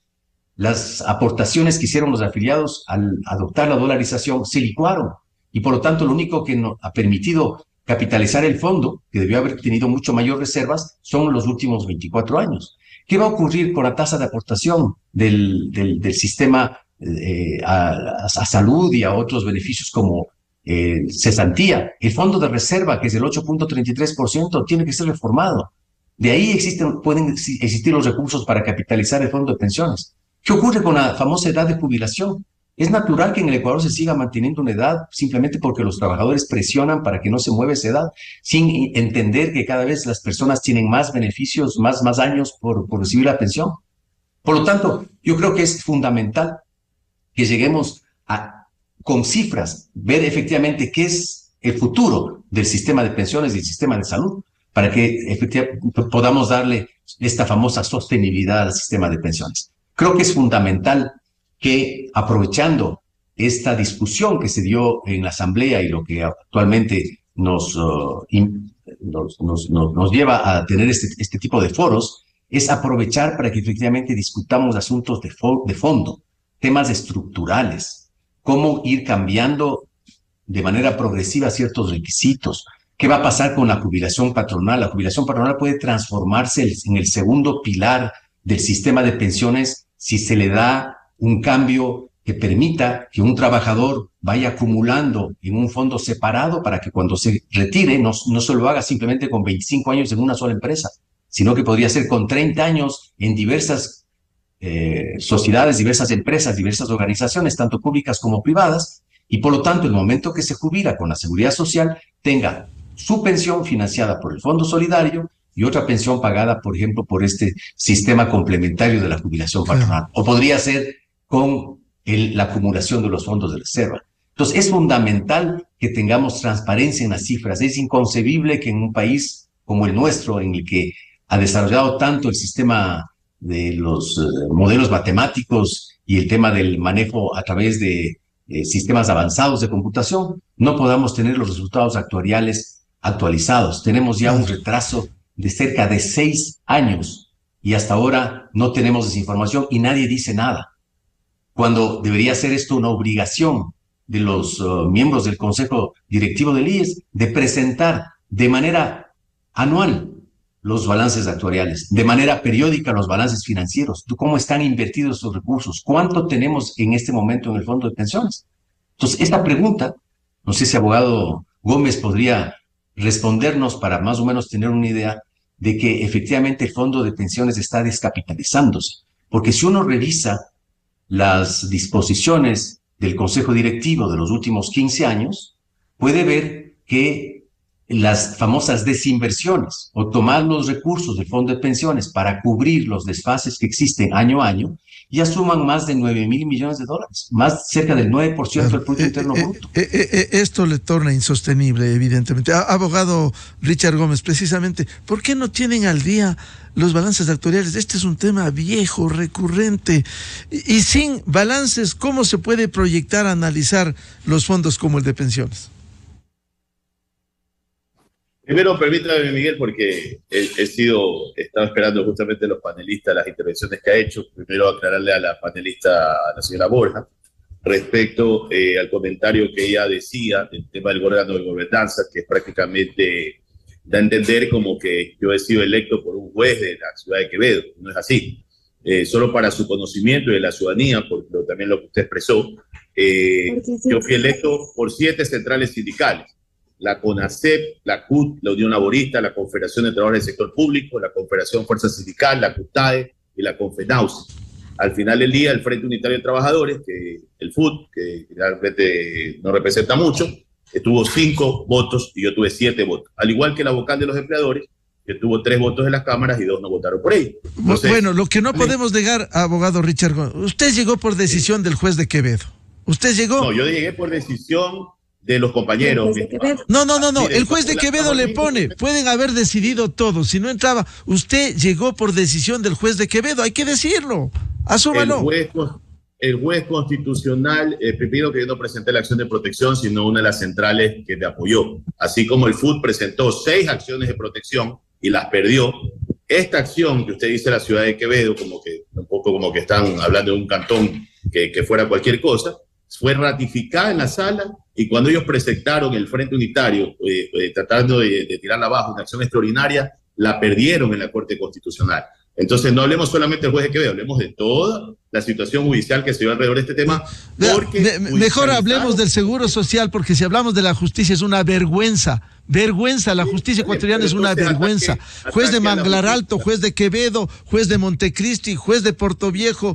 las aportaciones que hicieron los afiliados al adoptar la dolarización se licuaron y por lo tanto lo único que nos ha permitido capitalizar el fondo, que debió haber tenido mucho mayor reservas, son los últimos 24 años. ¿Qué va a ocurrir con la tasa de aportación del sistema a salud y a otros beneficios como cesantía? El fondo de reserva, que es del 8.33%, tiene que ser reformado. De ahí pueden existir los recursos para capitalizar el fondo de pensiones. ¿Qué ocurre con la famosa edad de jubilación? Es natural que en el Ecuador se siga manteniendo una edad simplemente porque los trabajadores presionan para que no se mueva esa edad, sin entender que cada vez las personas tienen más beneficios, más años por recibir la pensión. Por lo tanto, yo creo que es fundamental que lleguemos con cifras, ver efectivamente qué es el futuro del sistema de pensiones y del sistema de salud, para que efectivamente podamos darle esta famosa sostenibilidad al sistema de pensiones. Creo que es fundamental que, aprovechando esta discusión que se dio en la Asamblea y lo que actualmente nos lleva a tener este tipo de foros, es aprovechar para que efectivamente discutamos asuntos de fondo, temas estructurales, cómo ir cambiando de manera progresiva ciertos requisitos. ¿Qué va a pasar con la jubilación patronal? La jubilación patronal puede transformarse en el segundo pilar del sistema de pensiones si se le da un cambio que permita que un trabajador vaya acumulando en un fondo separado para que cuando se retire no se lo haga simplemente con 25 años en una sola empresa, sino que podría ser con 30 años en diversas sociedades, diversas empresas, diversas organizaciones, tanto públicas como privadas, y por lo tanto el momento que se jubila con la seguridad social tenga su pensión financiada por el Fondo Solidario y otra pensión pagada, por ejemplo, por este sistema complementario de la jubilación patronal. O podría ser con la acumulación de los fondos de reserva. Entonces, es fundamental que tengamos transparencia en las cifras. Es inconcebible que en un país como el nuestro, en el que ha desarrollado tanto el sistema de los modelos matemáticos y el tema del manejo a través de sistemas avanzados de computación, no podamos tener los resultados actuariales actualizados. Tenemos ya un retraso de cerca de 6 años y hasta ahora no tenemos esa información y nadie dice nada, cuando debería ser esto una obligación de los miembros del Consejo Directivo del IES de presentar de manera anual los balances actuariales, de manera periódica los balances financieros, cómo están invertidos esos recursos, cuánto tenemos en este momento en el fondo de pensiones. Entonces, esta pregunta, no sé si abogado Gómez podría respondernos para más o menos tener una idea de que efectivamente el fondo de pensiones está descapitalizándose, porque si uno revisa las disposiciones del Consejo Directivo de los últimos 15 años, puede ver que las famosas desinversiones o tomar los recursos del fondo de pensiones para cubrir los desfases que existen año a año ya suman más de 9.000 millones de dólares, más cerca del 9% del Producto Interno Bruto. Esto le torna insostenible, evidentemente. Abogado Richard Gómez, precisamente, ¿por qué no tienen al día los balances actuariales? Este es un tema viejo, recurrente, y sin balances, ¿cómo se puede proyectar, analizar los fondos como el de pensiones? Primero, permítame, Miguel, porque estaba esperando justamente los panelistas las intervenciones que ha hecho. Primero, aclararle a la panelista, a la señora Borja, respecto al comentario que ella decía del tema del órgano de gobernanza, que prácticamente da a entender como que yo he sido electo por un juez de la ciudad de Quevedo. No es así. Solo para su conocimiento y de la ciudadanía, porque también lo que usted expresó, yo fui electo por 7 centrales sindicales: la CONACEP, la CUT, la Unión Laborista, la Confederación de Trabajadores del Sector Público, la Confederación Fuerza Sindical, la CUTAE y la CONFENAUSE. Al final del día, el Frente Unitario de Trabajadores, que el FUT, que realmente no representa mucho, tuvo 5 votos y yo tuve 7 votos. Al igual que la vocal de los empleadores, que tuvo 3 votos en las cámaras y 2 no votaron por ella. Entonces, bueno, lo que no podemos negar, abogado Richard Gómez, usted llegó por decisión del juez de Quevedo. ¿Usted llegó? No, yo llegué por decisión de los compañeros. No, el juez de Quevedo le pone, pueden haber decidido todo, si no entraba, usted llegó por decisión del juez de Quevedo, hay que decirlo, asúmalo. El juez constitucional, primero que yo no presenté la acción de protección, sino una de las centrales que me apoyó, así como el FUT presentó 6 acciones de protección y las perdió. Esta acción que usted dice la ciudad de Quevedo, como que un poco como que están hablando de un cantón que fuera cualquier cosa, fue ratificada en la sala, y cuando ellos presentaron el Frente Unitario tratando de tirarla abajo, una acción extraordinaria, la perdieron en la Corte Constitucional. Entonces no hablemos solamente del juez de Quevedo, hablemos de toda la situación judicial que se dio alrededor de este tema. Mejor hablemos del Seguro Social, porque si hablamos de la justicia es una vergüenza. La justicia ecuatoriana es una vergüenza. Juez de Manglar Alto, juez de Quevedo, juez de Montecristi, juez de Portoviejo.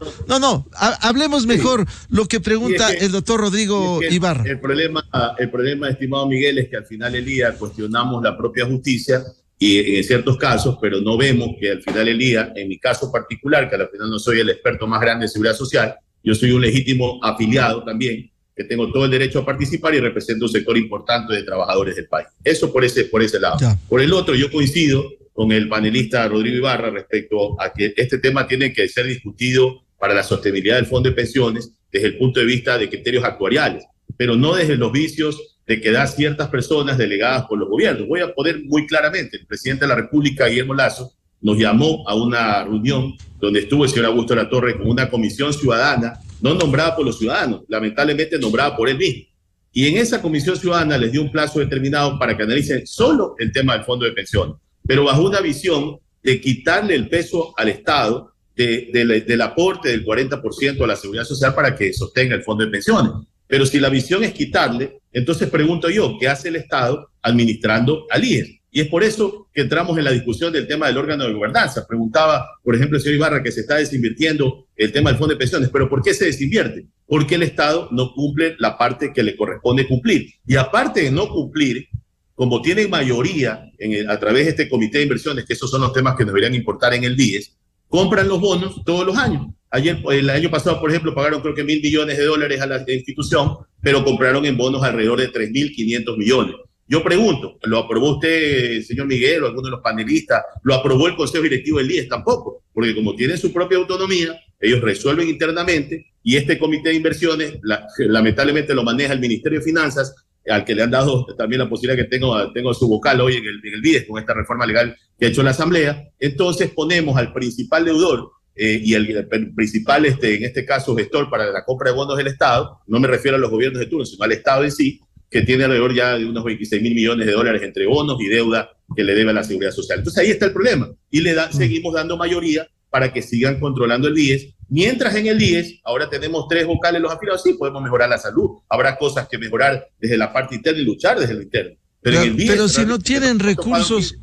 Hablemos mejor lo que pregunta el doctor Rodrigo Ibarra. El problema, estimado Miguel, es que al final del día cuestionamos la propia justicia y en ciertos casos, pero no vemos que al final del día, en mi caso particular, que al final no soy el experto más grande de seguridad social, yo soy un legítimo afiliado también, que tengo todo el derecho a participar y represento un sector importante de trabajadores del país. Eso por ese lado. Ya. Por el otro, yo coincido con el panelista Rodrigo Ibarra respecto a que este tema tiene que ser discutido para la sostenibilidad del fondo de pensiones desde el punto de vista de criterios actuariales, pero no desde los vicios de que da ciertas personas delegadas por los gobiernos. Voy a poner muy claramente: el presidente de la República, Guillermo Lasso, nos llamó a una reunión donde estuvo el señor Augusto Latorre con una comisión ciudadana, no nombrada por los ciudadanos, lamentablemente nombrada por él mismo. Y en esa comisión ciudadana les dio un plazo determinado para que analicen solo el tema del fondo de pensiones, pero bajo una visión de quitarle el peso al Estado del aporte del 40% a la seguridad social para que sostenga el fondo de pensiones. Pero si la visión es quitarle, entonces pregunto yo, ¿qué hace el Estado administrando al IES? Y es por eso que entramos en la discusión del tema del órgano de gobernanza. Preguntaba, por ejemplo, el señor Ibarra, que se está desinvirtiendo el tema del fondo de pensiones. ¿Pero por qué se desinvierte? Porque el Estado no cumple la parte que le corresponde cumplir. Y aparte de no cumplir, como tienen mayoría a través de este comité de inversiones, que esos son los temas que nos deberían importar en el DIES, compran los bonos todos los años. El año pasado, por ejemplo, pagaron creo que $1.000 millones a la institución, pero compraron en bonos alrededor de 3.500 millones. Yo pregunto, ¿lo aprobó usted, señor Miguel, o alguno de los panelistas? ¿Lo aprobó el Consejo Directivo del IES? Tampoco, porque como tienen su propia autonomía, ellos resuelven internamente, y este comité de inversiones lamentablemente lo maneja el Ministerio de Finanzas, al que le han dado también la posibilidad que tengo su vocal hoy en el DIES con esta reforma legal que ha hecho la Asamblea. Entonces ponemos al principal deudor y el principal, en este caso, gestor para la compra de bonos del Estado, no me refiero a los gobiernos de turno, sino al Estado en sí, que tiene alrededor ya de unos 26.000 millones de dólares entre bonos y deuda que le debe a la Seguridad Social. Entonces ahí está el problema, y seguimos dando mayoría para que sigan controlando el DIES, mientras en el DIES ahora tenemos 3 vocales los afiliados. Sí, podemos mejorar la salud, habrá cosas que mejorar desde la parte interna y luchar desde lo interno. Pero si no tienen recursos,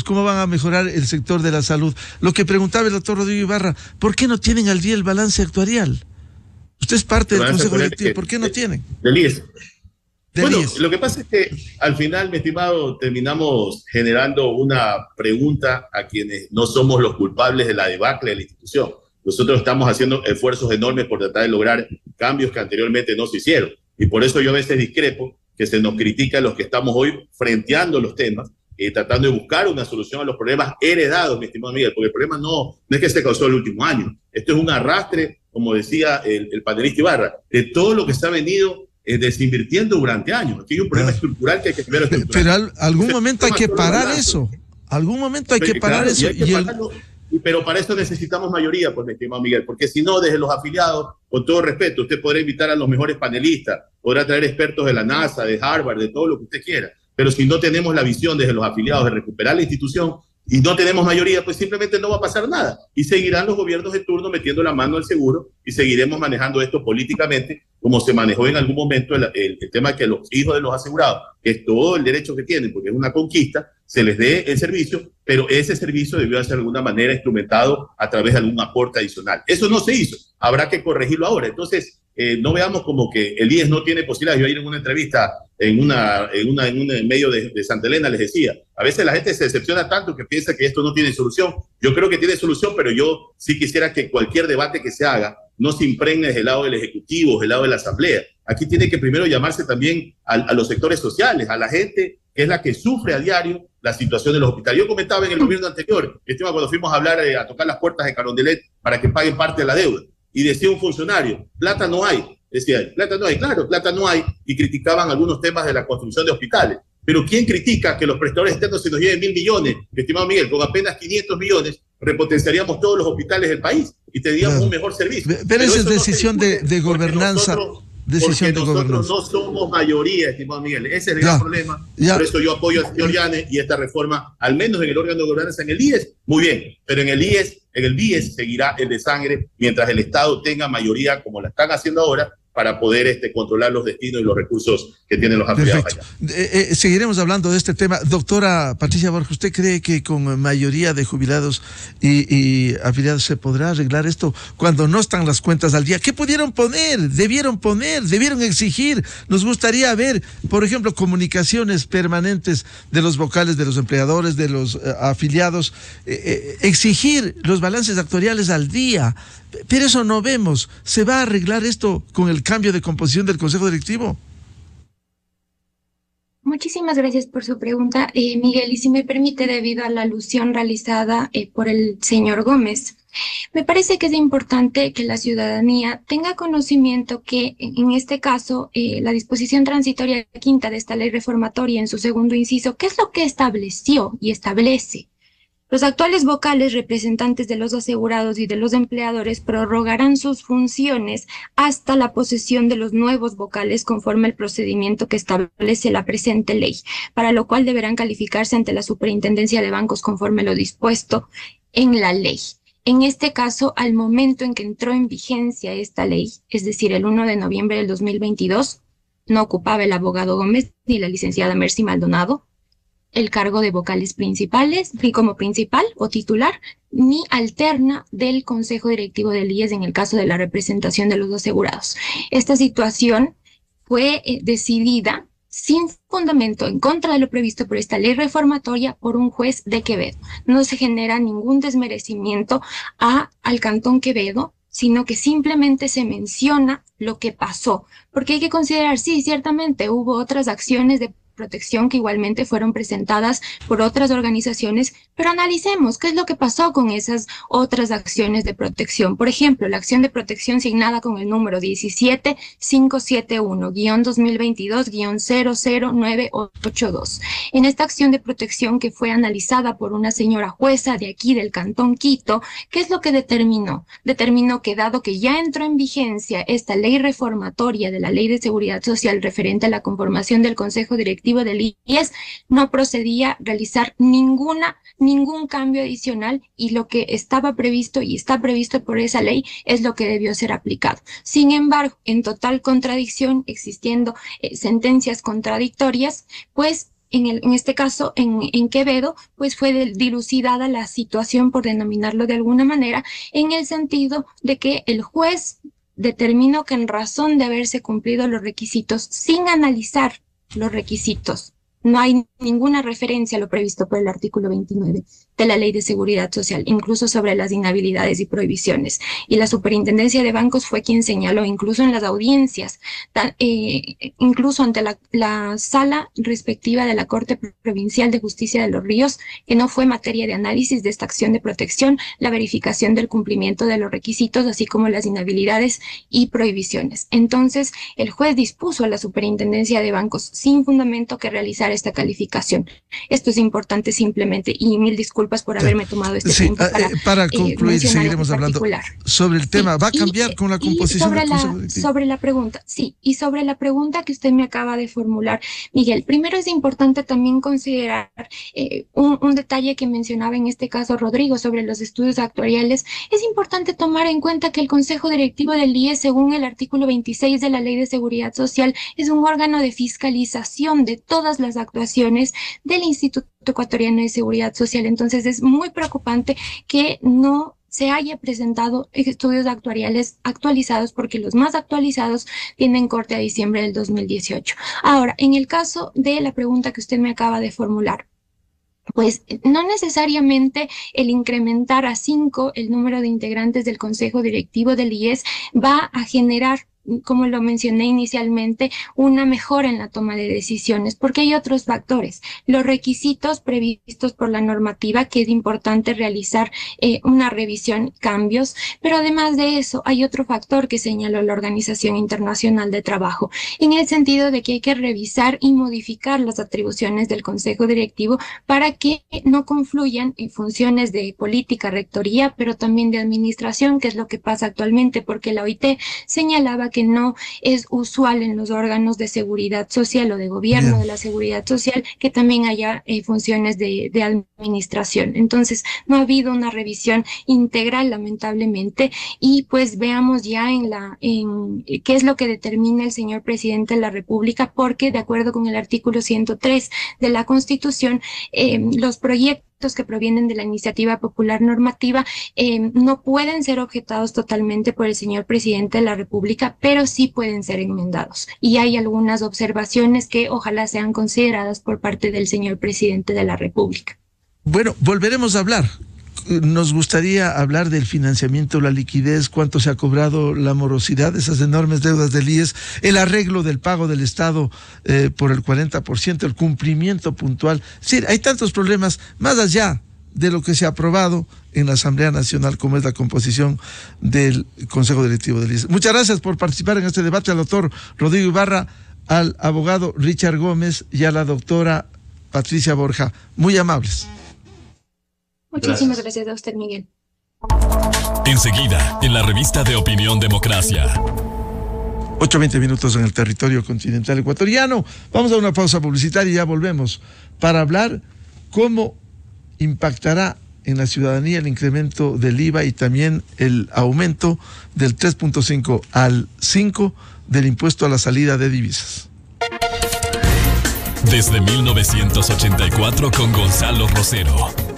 ¿cómo van a mejorar el sector de la salud? Lo que preguntaba el doctor Rodrigo Ibarra, ¿por qué no tienen al día el balance actuarial? Usted es parte del Consejo Directivo, ¿por qué no tienen? Del IES. Bueno, lo que pasa es que al final, mi estimado, terminamos generando una pregunta a quienes no somos los culpables de la debacle de la institución. Nosotros estamos haciendo esfuerzos enormes por tratar de lograr cambios que anteriormente no se hicieron. Y por eso yo a veces discrepo que se nos critica a los que estamos hoy frenteando los temas, tratando de buscar una solución a los problemas heredados, mi estimado Miguel, porque el problema no es que se causó el último año. Esto es un arrastre, como decía el panelista Ibarra, de todo lo que se ha venido desinvirtiendo durante años. Aquí hay un problema estructural que hay que primero estructurar. Pero algún momento hay que parar eso. Algún momento hay que parar eso. Pero para eso necesitamos mayoría, pues, mi estimado Miguel, porque si no, desde los afiliados, con todo respeto, usted podrá invitar a los mejores panelistas, podrá traer expertos de la NASA, de Harvard, de todo lo que usted quiera, pero si no tenemos la visión desde los afiliados de recuperar la institución y no tenemos mayoría, pues simplemente no va a pasar nada y seguirán los gobiernos de turno metiendo la mano al seguro y seguiremos manejando esto políticamente como se manejó en algún momento el tema que los hijos de los asegurados, que es todo el derecho que tienen, porque es una conquista, se les dé el servicio, pero ese servicio debió ser de alguna manera instrumentado a través de algún aporte adicional. Eso no se hizo, habrá que corregirlo ahora. Entonces, no veamos como que el IES no tiene posibilidades. Yo ayer en una entrevista en un medio de Santa Elena les decía, a veces la gente se decepciona tanto que piensa que esto no tiene solución. Yo creo que tiene solución, pero yo sí quisiera que cualquier debate que se haga no se impregne desde el lado del Ejecutivo, desde el lado de la Asamblea. Aquí tiene que primero llamarse también a los sectores sociales, a la gente que es la que sufre a diario la situación de los hospitales. Yo comentaba en el gobierno anterior, cuando fuimos a hablar, a tocar las puertas de Carondelet para que paguen parte de la deuda, y decía un funcionario, plata no hay. Decía, plata no hay, claro, plata no hay, y criticaban algunos temas de la construcción de hospitales. Pero ¿quién critica que los prestadores externos se nos lleven 1.000 millones? Estimado Miguel, con apenas 500 millones repotenciaríamos todos los hospitales del país y tendríamos un mejor servicio. Pero esa es decisión de gobernanza. Porque nosotros no somos mayoría, estimado Miguel. Ese es el gran problema. Por eso yo apoyo al señor Llanes y esta reforma, al menos en el órgano de gobernanza, en el IES, muy bien. Pero en el BIES seguirá el de sangre mientras el Estado tenga mayoría, como la están haciendo ahora, para poder controlar los destinos y los recursos que tienen los afiliados allá. Seguiremos hablando de este tema. Doctora Patricia Borges, ¿usted cree que con mayoría de jubilados y afiliados se podrá arreglar esto cuando no están las cuentas al día? ¿Qué pudieron poner? Debieron exigir. Nos gustaría ver, por ejemplo, comunicaciones permanentes de los vocales, de los empleadores, de los afiliados, exigir los balances actuariales al día. Pero eso no vemos. ¿Se va a arreglar esto con el cambio de composición del Consejo Directivo? Muchísimas gracias por su pregunta, Miguel. Y si me permite, debido a la alusión realizada por el señor Gómez, me parece que es importante que la ciudadanía tenga conocimiento que, en este caso, la disposición transitoria quinta de esta ley reformatoria, en su segundo inciso, ¿qué es lo que estableció y establece? Los actuales vocales representantes de los asegurados y de los empleadores prorrogarán sus funciones hasta la posesión de los nuevos vocales conforme al procedimiento que establece la presente ley, para lo cual deberán calificarse ante la Superintendencia de Bancos conforme lo dispuesto en la ley. En este caso, al momento en que entró en vigencia esta ley, es decir, el 1 de noviembre del 2022, no ocupaba el abogado Gómez ni la licenciada Mercy Maldonado el cargo de vocales principales, como principal o titular, ni alterna del Consejo Directivo del IES en el caso de la representación de los asegurados. Esta situación fue decidida sin fundamento, en contra de lo previsto por esta ley reformatoria, por un juez de Quevedo. No se genera ningún desmerecimiento al Cantón Quevedo, sino que simplemente se menciona lo que pasó. Porque hay que considerar, sí, ciertamente hubo otras acciones de protección que igualmente fueron presentadas por otras organizaciones, pero analicemos qué es lo que pasó con esas otras acciones de protección. Por ejemplo, la acción de protección signada con el número 17571-2022-00982. En esta acción de protección, que fue analizada por una señora jueza de aquí del Cantón Quito, ¿qué es lo que determinó? Determinó que, dado que ya entró en vigencia esta ley reformatoria de la Ley de Seguridad Social referente a la conformación del Consejo Directivo del IES, no procedía a realizar ningún cambio adicional, y lo que estaba previsto y está previsto por esa ley es lo que debió ser aplicado. Sin embargo, en total contradicción, existiendo sentencias contradictorias, pues en este caso, en Quevedo, pues fue dilucidada la situación, por denominarlo de alguna manera, en el sentido de que el juez determinó que, en razón de haberse cumplido los requisitos, sin analizar los requisitos No hay ninguna referencia a lo previsto por el artículo 29 de la Ley de Seguridad Social, incluso sobre las inhabilidades y prohibiciones. Y la Superintendencia de Bancos fue quien señaló, incluso en las audiencias, incluso ante la sala respectiva de la Corte Provincial de Justicia de Los Ríos, que no fue materia de análisis de esta acción de protección, la verificación del cumplimiento de los requisitos, así como las inhabilidades y prohibiciones. Entonces, el juez dispuso a la Superintendencia de Bancos sin fundamento que realizara esta calificación. Esto es importante simplemente, y mil disculpas por haberme tomado este tiempo para concluir, seguiremos hablando sobre el tema. ¿Va a cambiar con la composición del Consejo Directivo? Sobre la pregunta, sí, y sobre la pregunta que usted me acaba de formular, Miguel, primero es importante también considerar un detalle que mencionaba en este caso Rodrigo sobre los estudios actuariales. Es importante tomar en cuenta que el Consejo Directivo del IES, según el artículo 26 de la Ley de Seguridad Social, es un órgano de fiscalización de todas las actuaciones del Instituto Ecuatoriano de Seguridad Social. Entonces es muy preocupante que no se haya presentado estudios actuariales actualizados, porque los más actualizados tienen corte a diciembre del 2018. Ahora, en el caso de la pregunta que usted me acaba de formular, pues no necesariamente el incrementar a 5 el número de integrantes del Consejo Directivo del IES va a generar, como lo mencioné inicialmente, una mejora en la toma de decisiones, porque hay otros factores. Los requisitos previstos por la normativa, que es importante realizar una revisión, cambios, pero además de eso hay otro factor que señaló la Organización Internacional de Trabajo, en el sentido de que hay que revisar y modificar las atribuciones del Consejo Directivo para que no confluyan en funciones de política, rectoría, pero también de administración, que es lo que pasa actualmente, porque la OIT señalaba que no es usual en los órganos de seguridad social o de gobierno de la seguridad social que también haya funciones de administración. Entonces, no ha habido una revisión integral, lamentablemente, y pues veamos ya en qué es lo que determina el señor presidente de la República, porque de acuerdo con el artículo 103 de la Constitución, los proyectos que provienen de la iniciativa popular normativa no pueden ser objetados totalmente por el señor presidente de la República, pero sí pueden ser enmendados. Y hay algunas observaciones que ojalá sean consideradas por parte del señor presidente de la República. Bueno, volveremos a hablar. Nos gustaría hablar del financiamiento, la liquidez, cuánto se ha cobrado, la morosidad, esas enormes deudas del IES, el arreglo del pago del Estado por el 40%, el cumplimiento puntual. Sí, hay tantos problemas, más allá de lo que se ha aprobado en la Asamblea Nacional, como es la composición del Consejo Directivo del IES. Muchas gracias por participar en este debate, al doctor Rodrigo Ibarra, al abogado Richard Gómez y a la doctora Patricia Borja. Muy amables. Muchísimas gracias a usted, Miguel. Enseguida, en la revista de Opinión Democracia. 8:20 minutos en el territorio continental ecuatoriano. Vamos a una pausa publicitaria y ya volvemos para hablar cómo impactará en la ciudadanía el incremento del IVA y también el aumento del 3.5 al 5 del impuesto a la salida de divisas. Desde 1984 con Gonzalo Rosero.